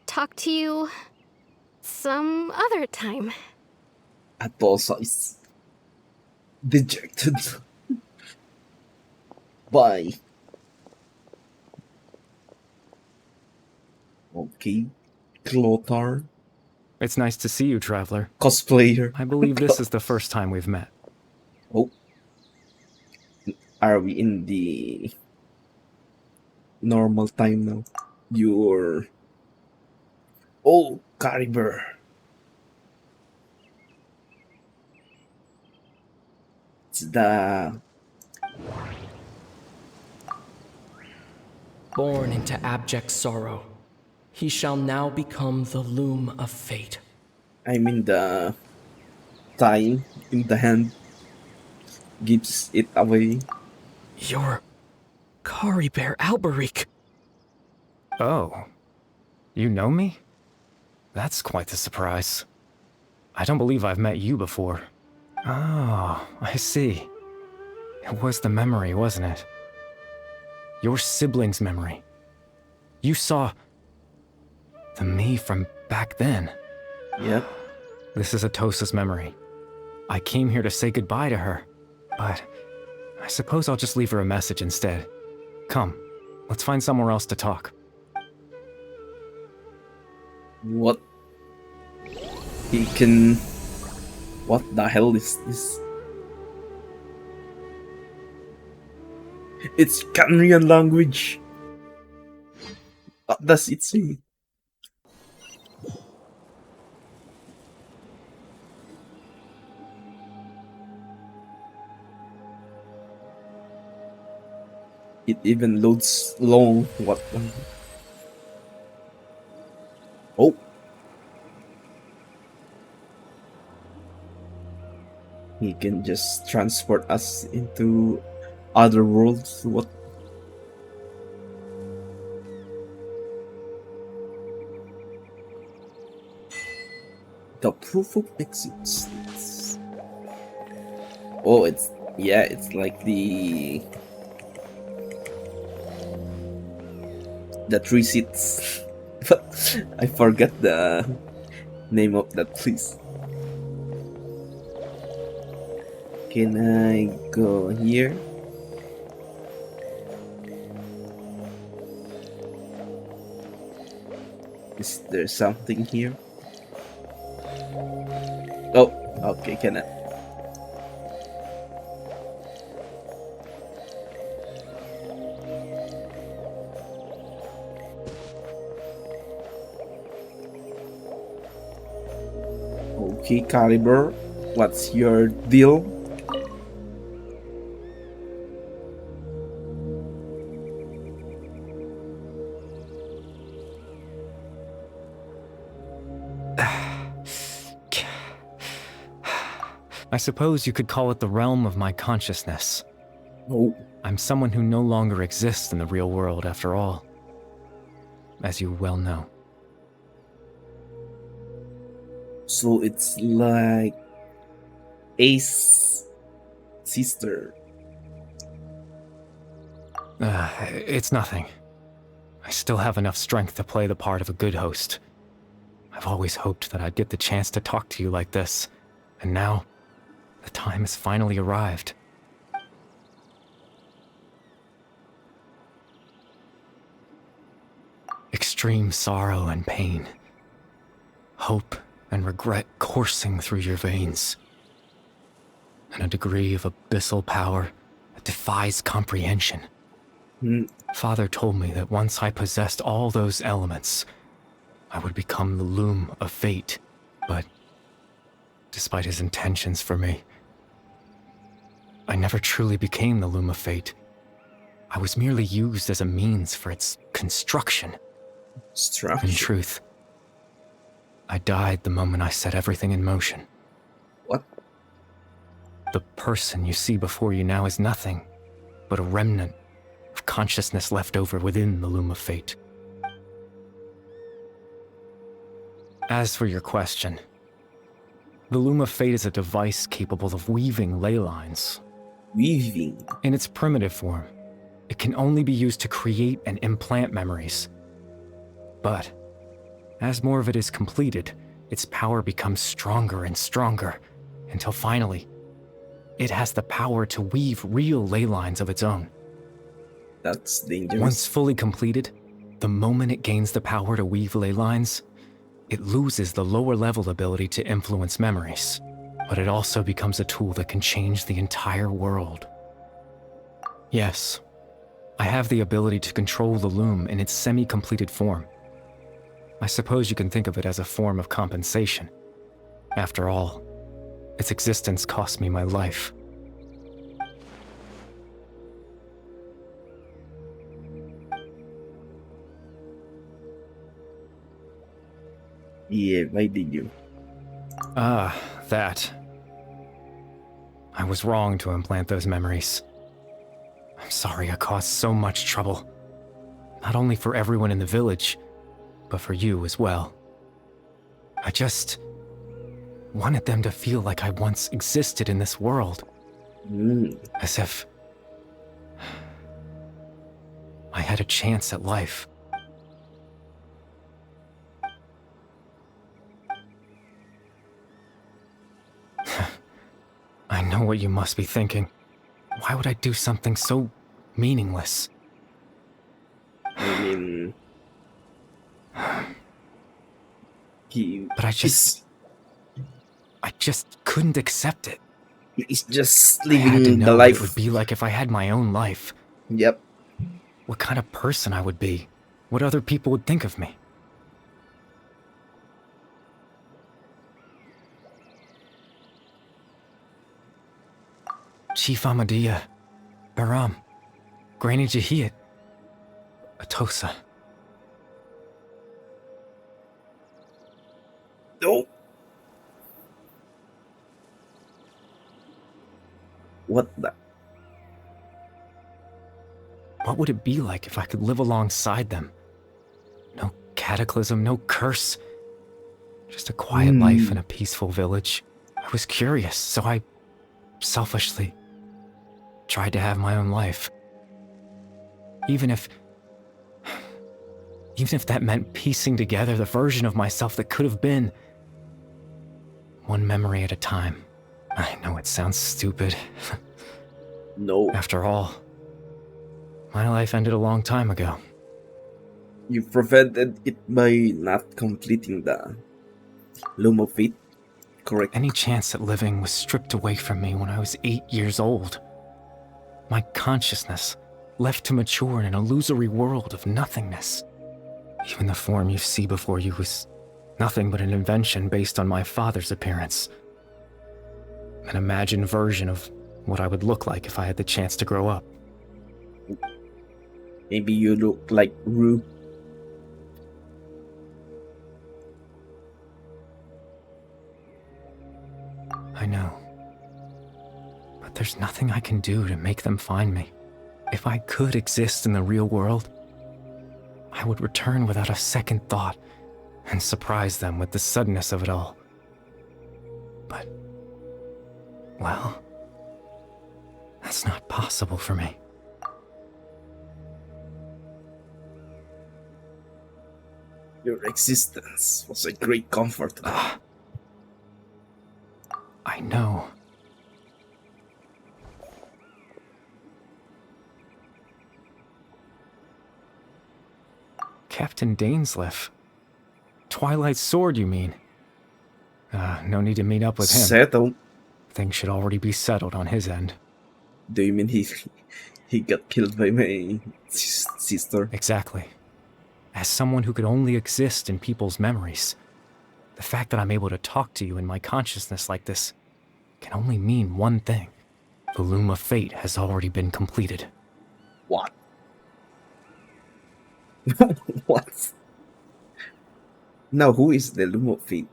Talk to you some other time.
Atosa is dejected. Bye. Okay. Clothar.
It's nice to see you, Traveler.
Cosplayer.
I believe this is the first time we've met.
Oh. Are we in the normal time now? You're... Oh, Cariber. It's the...
Born into abject sorrow, he shall now become the loom of fate.
I mean the time in the hand gives it away.
You're Cariber Alberic.
Oh. You know me? That's quite the surprise. I don't believe I've met you before. Oh, I see. It was the memory, wasn't it? Your sibling's memory. You saw... the me from back then.
Yep.
This is Atosa's memory. I came here to say goodbye to her, but I suppose I'll just leave her a message instead. Come, let's find somewhere else to talk.
What? He can... What the hell is this? It's Canarian language. What does it say? It even loads long. What? Oh. He can just transport us into other worlds. What? The proof of existence. Oh, it's... yeah, it's like the three seats. But I forget the name of that place. Can I go here? Is there something here? Oh, okay, can I? Okay, Caliber, what's your deal?
I suppose you could call it the realm of my consciousness.
Oh.
I'm someone who no longer exists in the real world, after all. as you well know.
So it's like Ace sister.
It's nothing. I still have enough strength to play the part of a good host. I've always hoped that I'd get the chance to talk to you like this, and now, the time has finally arrived. Extreme sorrow and pain. Hope and regret coursing through your veins. And a degree of abyssal power that defies comprehension. Father told me that once I possessed all those elements, I would become the loom of fate. But despite his intentions for me, I never truly became the loom of fate. I was merely used as a means for its construction. In truth, I died the moment I set everything in motion.
What?
The person you see before you now is nothing but a remnant of consciousness left over within the loom of fate. As for your question, the loom of fate is a device capable of weaving ley lines.
Weaving?
In its primitive form, it can only be used to create and implant memories. But as more of it is completed, its power becomes stronger and stronger, until finally, it has the power to weave real ley lines of its own.
That's dangerous.
Once fully completed, the moment it gains the power to weave ley lines, it loses the lower level ability to influence memories. But it also becomes a tool that can change the entire world. Yes, I have the ability to control the loom in its semi-completed form. I suppose you can think of it as a form of compensation. After all, its existence cost me my life.
Yeah, why did you?
That. I was wrong to implant those memories. I'm sorry I caused so much trouble. Not only for everyone in the village, but for you as well. I just wanted them to feel like I once existed in this world. As if I had a chance at life. I know what you must be thinking. Why would I do something so meaningless?
I mean...
But I just couldn't accept it.
He's just
I had to
living
know
the
what
life.
it would be like if I had my own life.
Yep.
What kind of person I would be. What other people would think of me. Chief Ahmadiyya, Baram, Granny Jahiyat, Atosa.
No. What the?
What would it be like if I could live alongside them? No cataclysm, no curse. Just a quiet life in a peaceful village. I was curious, so I selfishly tried to have my own life. Even if that meant piecing together the version of myself that could have been. One memory at a time. I know it sounds stupid.
No.
After all, my life ended a long time ago.
You prevented it by not completing the Loom of Fate, correct?
Any chance at living was stripped away from me when I was 8 years old. My consciousness left to mature in an illusory world of nothingness. Even the form you see before you was nothing but an invention based on my father's appearance. An imagined version of what I would look like if I had the chance to grow up.
Maybe you look like Rue.
I know. But there's nothing I can do to make them find me. If I could exist in the real world, I would return without a second thought and surprise them with the suddenness of it all. But, well, that's not possible for me.
Your existence was a great comfort.
I know. Captain Dainsleif. Twilight Sword, you mean? No need to meet up with him.
Settled?
Things should already be settled on his end.
Do you mean he got killed by my sister?
Exactly. As someone who could only exist in people's memories, the fact that I'm able to talk to you in my consciousness like this can only mean one thing. The Loom of Fate has already been completed.
What? What? Now, who is the Loom of Fate?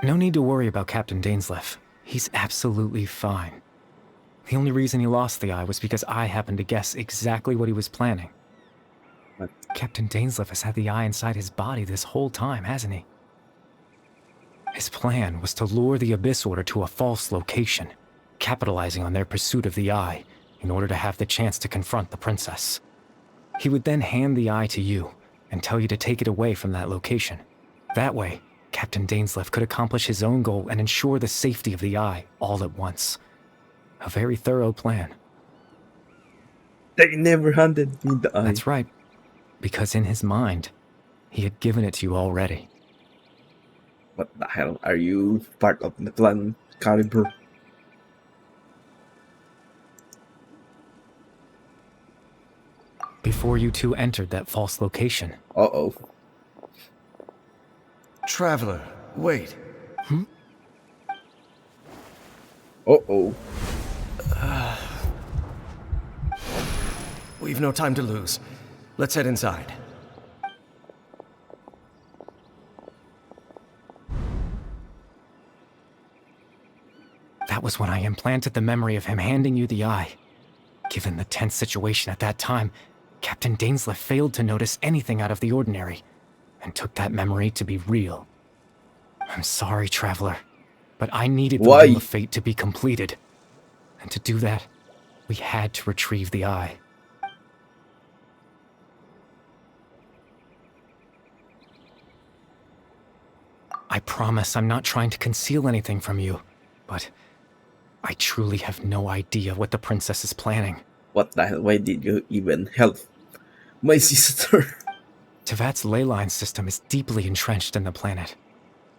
No need to worry about Captain Dainsleif. He's absolutely fine. The only reason he lost the eye was because I happened to guess exactly what he was planning.
What?
Captain Dainsleif has had the eye inside his body this whole time, hasn't he? His plan was to lure the Abyss Order to a false location, capitalizing on their pursuit of the eye in order to have the chance to confront the princess. He would then hand the eye to you and tell you to take it away from that location. That way, Captain Dainsleif could accomplish his own goal and ensure the safety of the eye all at once. A very thorough plan.
They never handed me the eye.
That's right, because in his mind, he had given it to you already.
What the hell? Are you part of the plan, Caliber?
Before you two entered that false location.
Uh-oh.
Traveler, wait.
Uh-oh.
We've no time to lose. Let's head inside.
That was when I implanted the memory of him handing you the eye. Given the tense situation at that time, Captain Dainsleif failed to notice anything out of the ordinary, and took that memory to be real. I'm sorry, Traveler, but I needed the Loom of Fate to be completed. And to do that, we had to retrieve the eye. I promise I'm not trying to conceal anything from you, but I truly have no idea what the princess is planning.
What the hell? Why did you even help my sister?
Tevat's ley line system is deeply entrenched in the planet.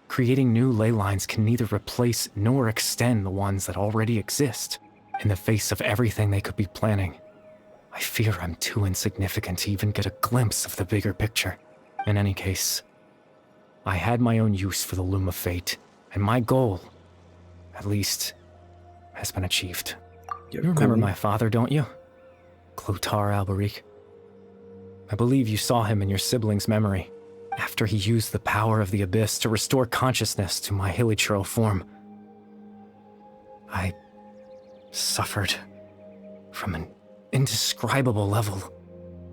Creating new ley lines can neither replace nor extend the ones that already exist. In the face of everything they could be planning, I fear I'm too insignificant to even get a glimpse of the bigger picture. In any case, I had my own use for the Loom of Fate, and my goal, at least, has been achieved. You remember my father, don't you? Clotar Alberic. I believe you saw him in your sibling's memory, after he used the power of the Abyss to restore consciousness to my hilichurl form. I suffered from an indescribable level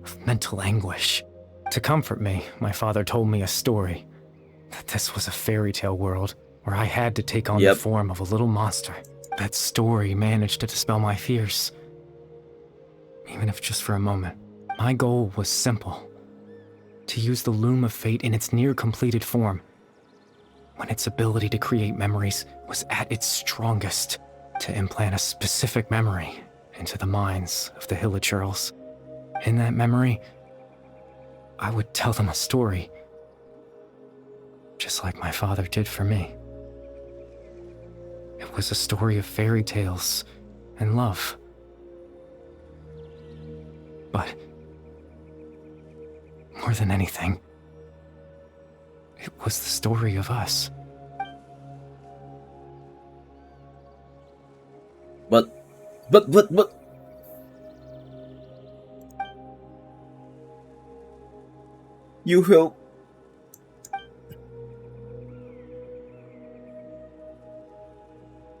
of mental anguish. To comfort me, my father told me a story, that this was a fairy tale world where I had to take on the form of a little monster. That story managed to dispel my fears, even if just for a moment. My goal was simple: to use the Loom of Fate in its near-completed form, when its ability to create memories was at its strongest, to implant a specific memory into the minds of the hilichurls. In that memory, I would tell them a story, just like my father did for me. It was a story of fairy tales and love. But more than anything, it was the story of us.
But... You help.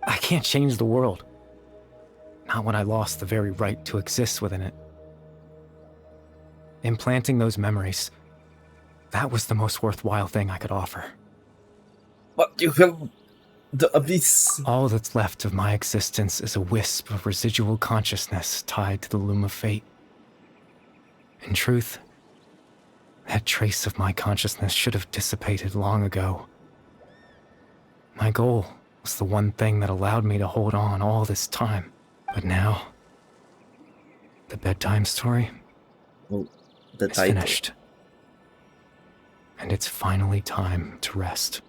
I can't change the world. not when I lost the very right to exist within it. Implanting those memories, that was the most worthwhile thing I could offer.
But you have the abyss.
All that's left of my existence is a wisp of residual consciousness tied to the loom of fate. In truth, that trace of my consciousness should have dissipated long ago. My goal was the one thing that allowed me to hold on all this time. But now, the bedtime story
Well, the
is
title.
finished. And it's finally time to rest.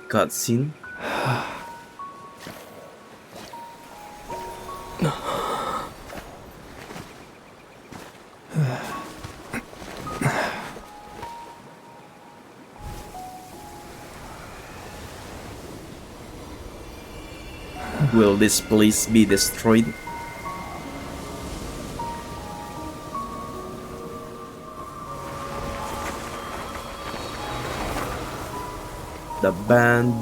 Cutscene. Will this place be destroyed? The band.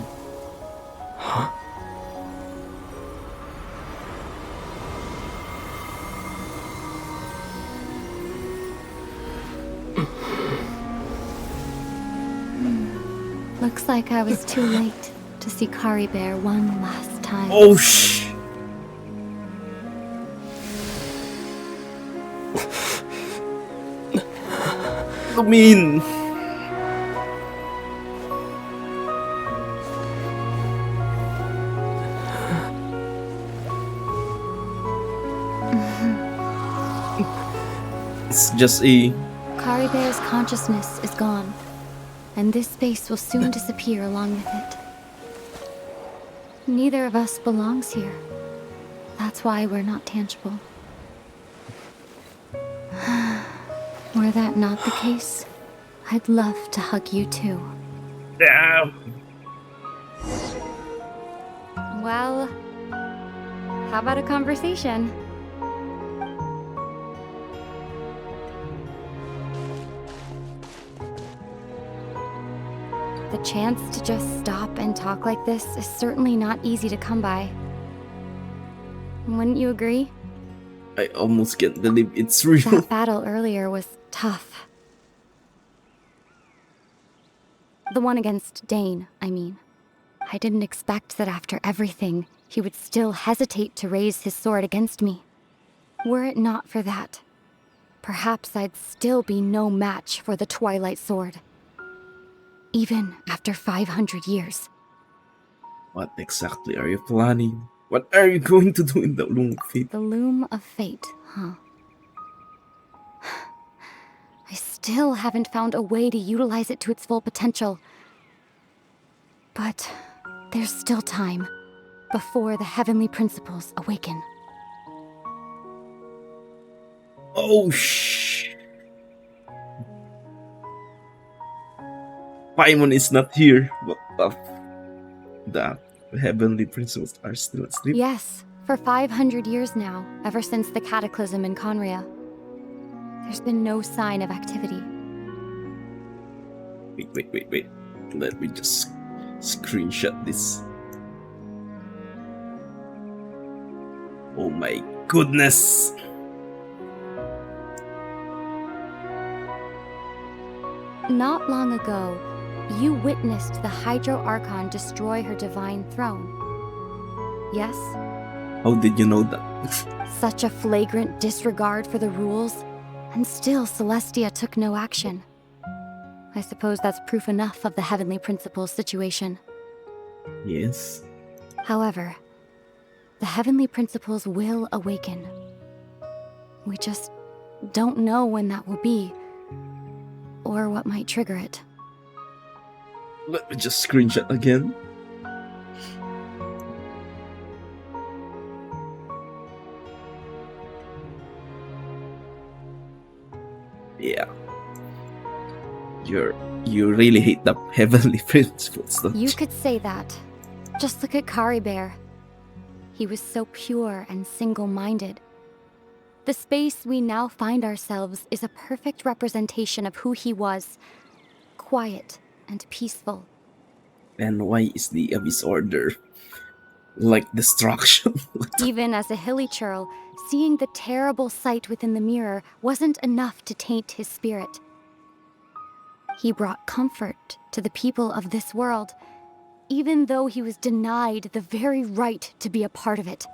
Looks like I was too late to see Kari Bear one last time.
Oh shh. I mean. It's just a.
Kari Bear's consciousness is gone, and this space will soon disappear along with it. Neither of us belongs here. That's why we're not tangible. Were that not the case, I'd love to hug you too.
Yeah.
Well, how about a conversation? The chance to just stop and talk like this is certainly not easy to come by. Wouldn't you agree?
I almost can't believe it's real.
That battle earlier was tough. The one against Dane, I mean. I didn't expect that after everything, he would still hesitate to raise his sword against me. Were it not for that, perhaps I'd still be no match for the Twilight Sword. Even after 500 years.
What exactly are you planning? What are you going to do in the Loom of Fate?
The Loom of Fate, huh? I still haven't found a way to utilize it to its full potential. But there's still time before the heavenly principles awaken.
Oh shh. Paimon is not here. What the heavenly principles are still asleep?
Yes, for 500 years now, ever since the cataclysm in Conria. There's been no sign of activity.
Wait. Let me just screenshot this. Oh my goodness.
Not long ago, you witnessed the Hydro Archon destroy her divine throne. Yes?
How did you know that?
Such a flagrant disregard for the rules, and still Celestia took no action. I suppose that's proof enough of the Heavenly Principles situation.
Yes.
However, the Heavenly Principles will awaken. We just don't know when that will be, or what might trigger it.
Let me just screenshot again. Yeah. You really hate the heavenly principles, don't
You could say that. Just look at Kari Bear. He was so pure and single-minded. The space we now find ourselves is a perfect representation of who he was. Quiet and peaceful.
And why is the Abyss Order Like destruction.
Even as a hilly churl, seeing the terrible sight within the mirror wasn't enough to taint his spirit. He brought comfort to the people of this world, even though he was denied the very right to be a part of it.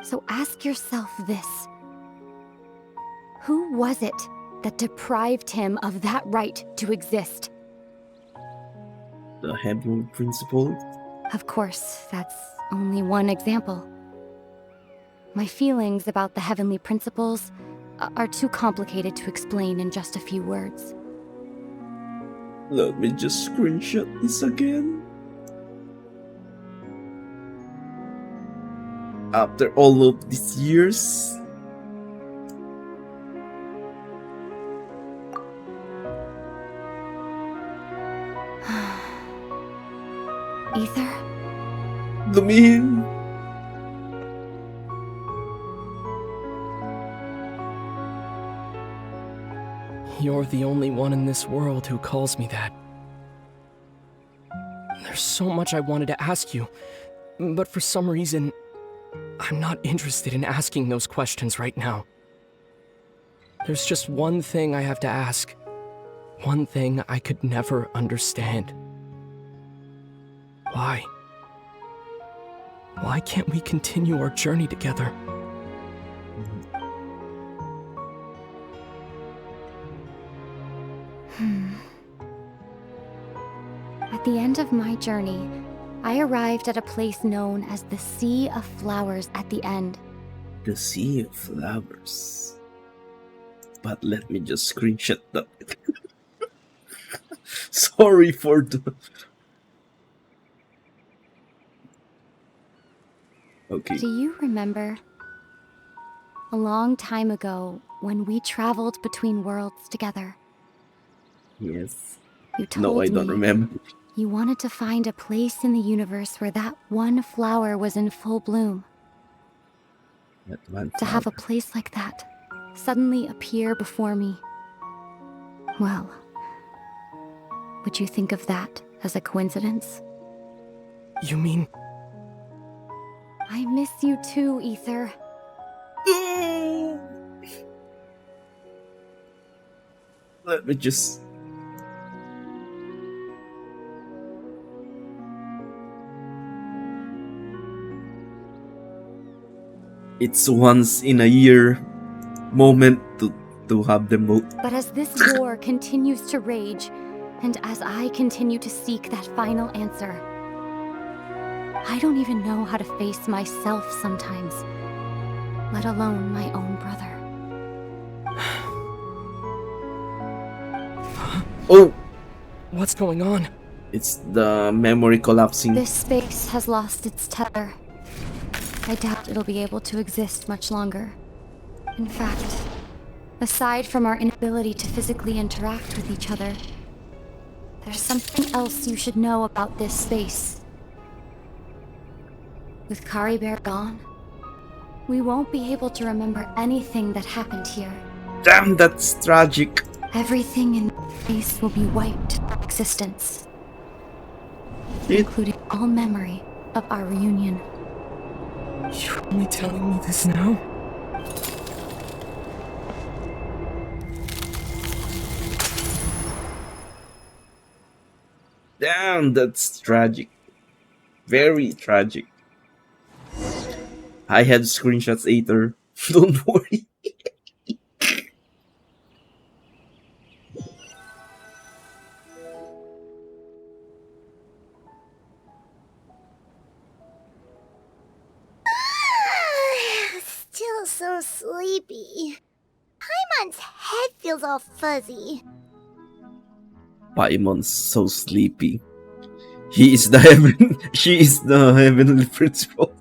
So ask yourself this. Who was it that deprived him of that right to exist?
The heavenly principle.
Of course, that's only one example. My feelings about the heavenly principles are too complicated to explain in just a few words.
Let me just screenshot this again. After all of these years.
Ether?
Lumin.
You're the only one in this world who calls me that. There's so much I wanted to ask you, but for some reason, I'm not interested in asking those questions right now. There's just one thing I have to ask. One thing I could never understand. Why? Why can't we continue our journey together?
At the end of my journey, I arrived at a place known as the Sea of Flowers at the end.
The Sea of Flowers. But let me just screenshot that. Sorry for the... Okay.
Do you remember? A long time ago, when we traveled between worlds together.
Yes.
You told
No, I don't
me
remember.
you wanted to find a place in the universe where that one flower was in full bloom.
That one
To have a
flower.
place like that suddenly appear before me. Well, would you think of that as a coincidence?
You mean...
I miss you too, Ether.
Let me just... It's once in a year moment to have them both.
But as this war continues to rage, and as I continue to seek that final answer, I don't even know how to face myself sometimes, let alone my own brother.
Oh!
What's going on?
It's the memory collapsing.
This space has lost its tether. I doubt it'll be able to exist much longer. In fact, aside from our inability to physically interact with each other, there's something else you should know about this space. With Kari Bear gone, we won't be able to remember anything that happened here.
Damn, that's tragic.
Everything in this space will be wiped from existence,
It,
including all memory of our reunion.
You're only telling me this now?
damn, that's tragic. Very tragic. I had screenshots later. Don't worry.
Still so sleepy. Paimon's head feels all fuzzy.
Paimon's so sleepy. He is the heaven. She is the heavenly principal.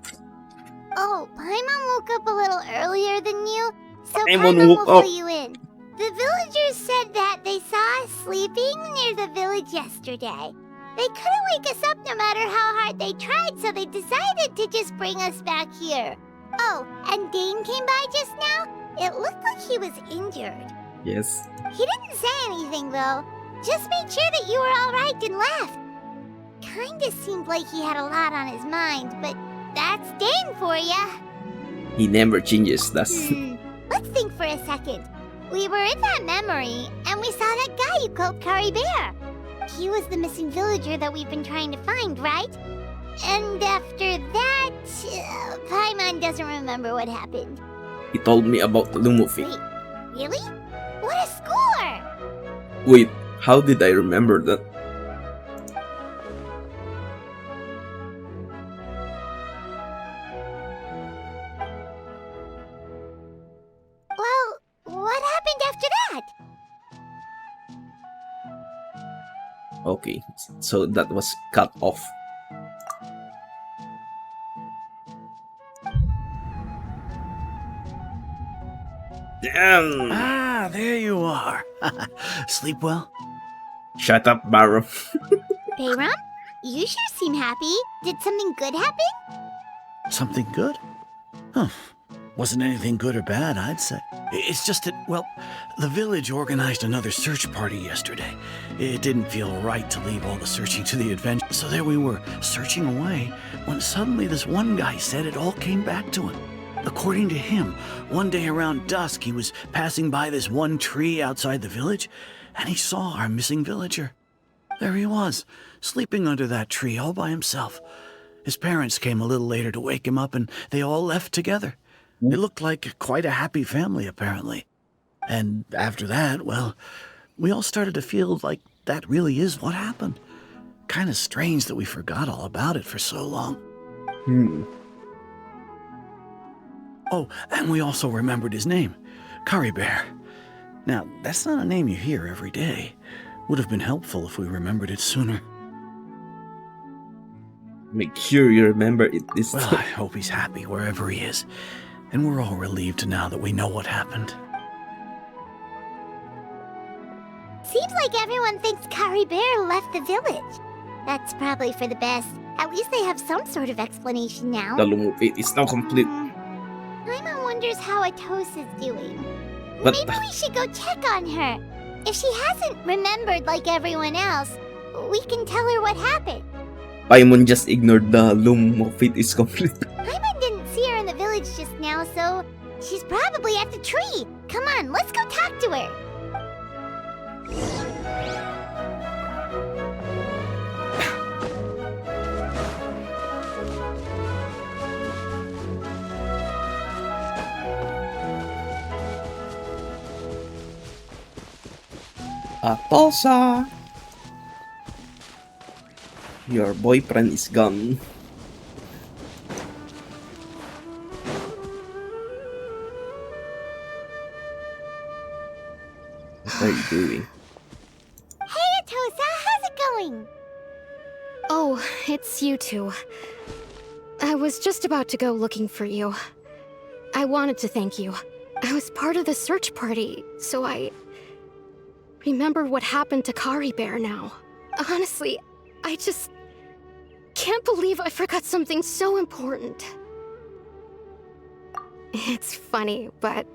Oh, Paimon woke up a little earlier than you, so
Paimon
Paimon
woke
will
up.
fill you in. The villagers said that they saw us sleeping near the village yesterday. They couldn't wake us up no matter how hard they tried, so they decided to just bring us back here. Oh, and Dane came by just now. It looked like he was injured.
Yes.
He didn't say anything, though. Just made sure that you were alright and left. kinda seemed like he had a lot on his mind, but that's Dane for ya.
He never changes, does.
Let's think for a second. We were in that memory, and we saw that guy you called Kari Bear. He was the missing villager that we've been trying to find, right? And after that, Paimon doesn't remember what happened.
He told me about the Lumofit.
Wait, really? What a score!
Wait, how did I remember that?
Well, what happened after that?
Okay, so that was cut off. Damn!
Ah, there you are. Sleep well?
Shut up, Barrow.
Bayram, you sure seem happy. Did something good happen?
Something good? Huh. Wasn't anything good or bad, I'd say. It's just that, well, the village organized another search party yesterday. It didn't feel right to leave all the searching to the adventure, so there we were, searching away, when suddenly this one guy said it all came back to him. According to him, one day around dusk, he was passing by this one tree outside the village, and he saw our missing villager. There he was, sleeping under that tree all by himself. His parents came a little later to wake him up, and they all left together. They looked like quite a happy family, apparently. And after that, well, we all started to feel like that really is what happened. Kind of strange that we forgot all about it for so long. Oh, and we also remembered his name, Kari Bear. Now, that's not a name you hear every day. Would have been helpful if we remembered it sooner.
Make sure you remember it this
Well,
time.
I hope he's happy wherever he is. And we're all relieved now that we know what happened.
Seems like everyone thinks Kari Bear left the village. That's probably for the best. At least they have some sort of explanation now.
The Lumofit is now complete.
Paimon wonders how Atosa's doing.
But-
Maybe we should go check on her. If she hasn't remembered like everyone else, we can tell her what happened.
Paimon just ignored the Lumofit is complete.
Paimon didn't see her in the village just now, so she's probably at the tree. Come on, let's go talk to her.
Atosa! Your boyfriend is gone. What are you doing?
Hey, Atosa, how's it going?
Oh, it's you two. I was just about to go looking for you. I wanted to thank you. I was part of the search party, so I remember what happened to Kari Bear now. Honestly, I just can't believe I forgot something so important. It's funny, but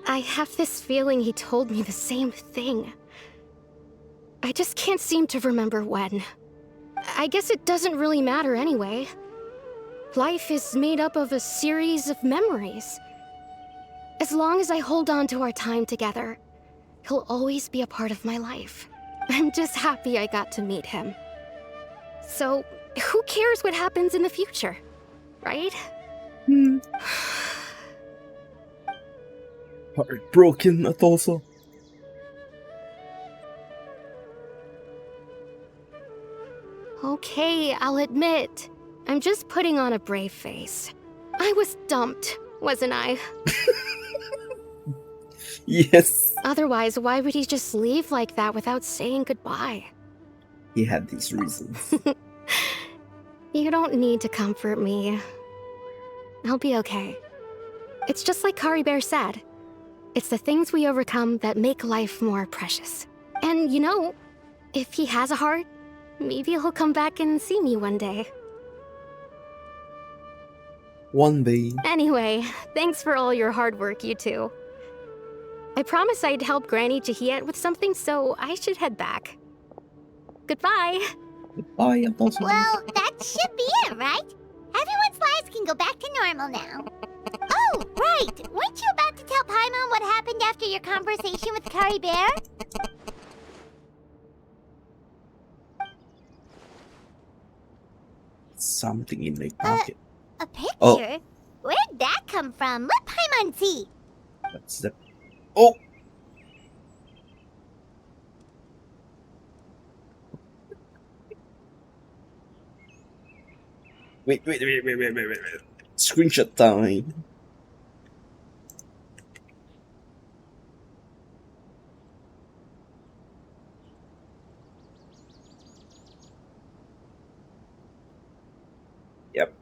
I have this feeling he told me the same thing. I just can't seem to remember when. I guess it doesn't really matter anyway. Life is made up of a series of memories. As long as I hold on to our time together, he'll always be a part of my life. I'm just happy I got to meet him. So, who cares what happens in the future, right?
Heartbroken, Atosa.
Okay, I'll admit. I'm just putting on a brave face. I was dumped, wasn't I?
Yes.
Otherwise, why would he just leave like that without saying goodbye?
He had his reasons.
You don't need to comfort me. I'll be okay. It's just like Kari Bear said. It's the things we overcome that make life more precious. And you know, if he has a heart, maybe he'll come back and see me one day.
One day.
Anyway, thanks for all your hard work, you two. I promised I'd help Granny Jahiet with something, so I should head back. Goodbye!
Bye, I'm also.
Well, that should be it, right? Everyone's lives can go back to normal now. Oh, right! Weren't you about to tell Paimon what happened after your conversation with Kari Bear?
Something in my pocket.
A picture?
Oh.
Where'd that come from? Let Paimon see.
What's that? Oh! Wait. Screenshot time. Yep.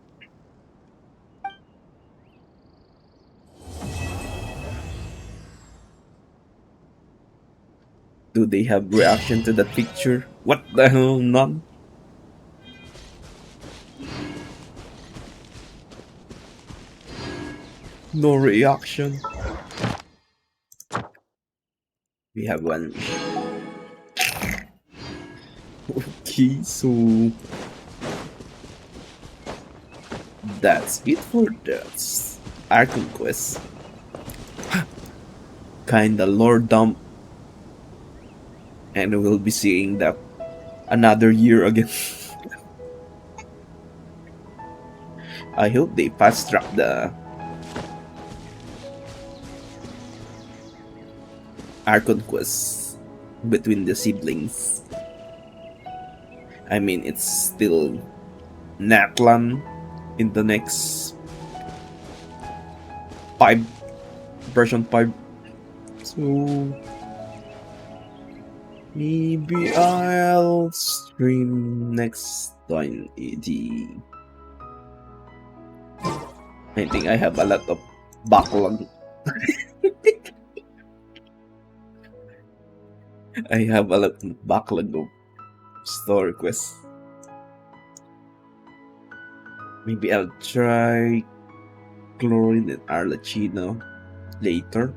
Do they have reaction to that picture? What the hell, none? No reaction. We have one. Okay, so that's it for that Archon quest. Kinda lore dump, and we'll be seeing that another year again. I hope they fast track the Archon quest between the siblings. I mean, it's still Natlan in the next 5 version 5. So maybe I'll stream next time AD. I think I have a lot of backlog. I have a lot of backlog of story quests. Maybe I'll try Chlorine and Arlecchino later.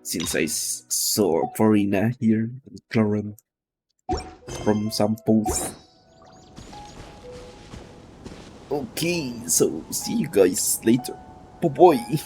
Since I saw Farina here in Chlorine from some posts. Okay, so see you guys later. Bye bye.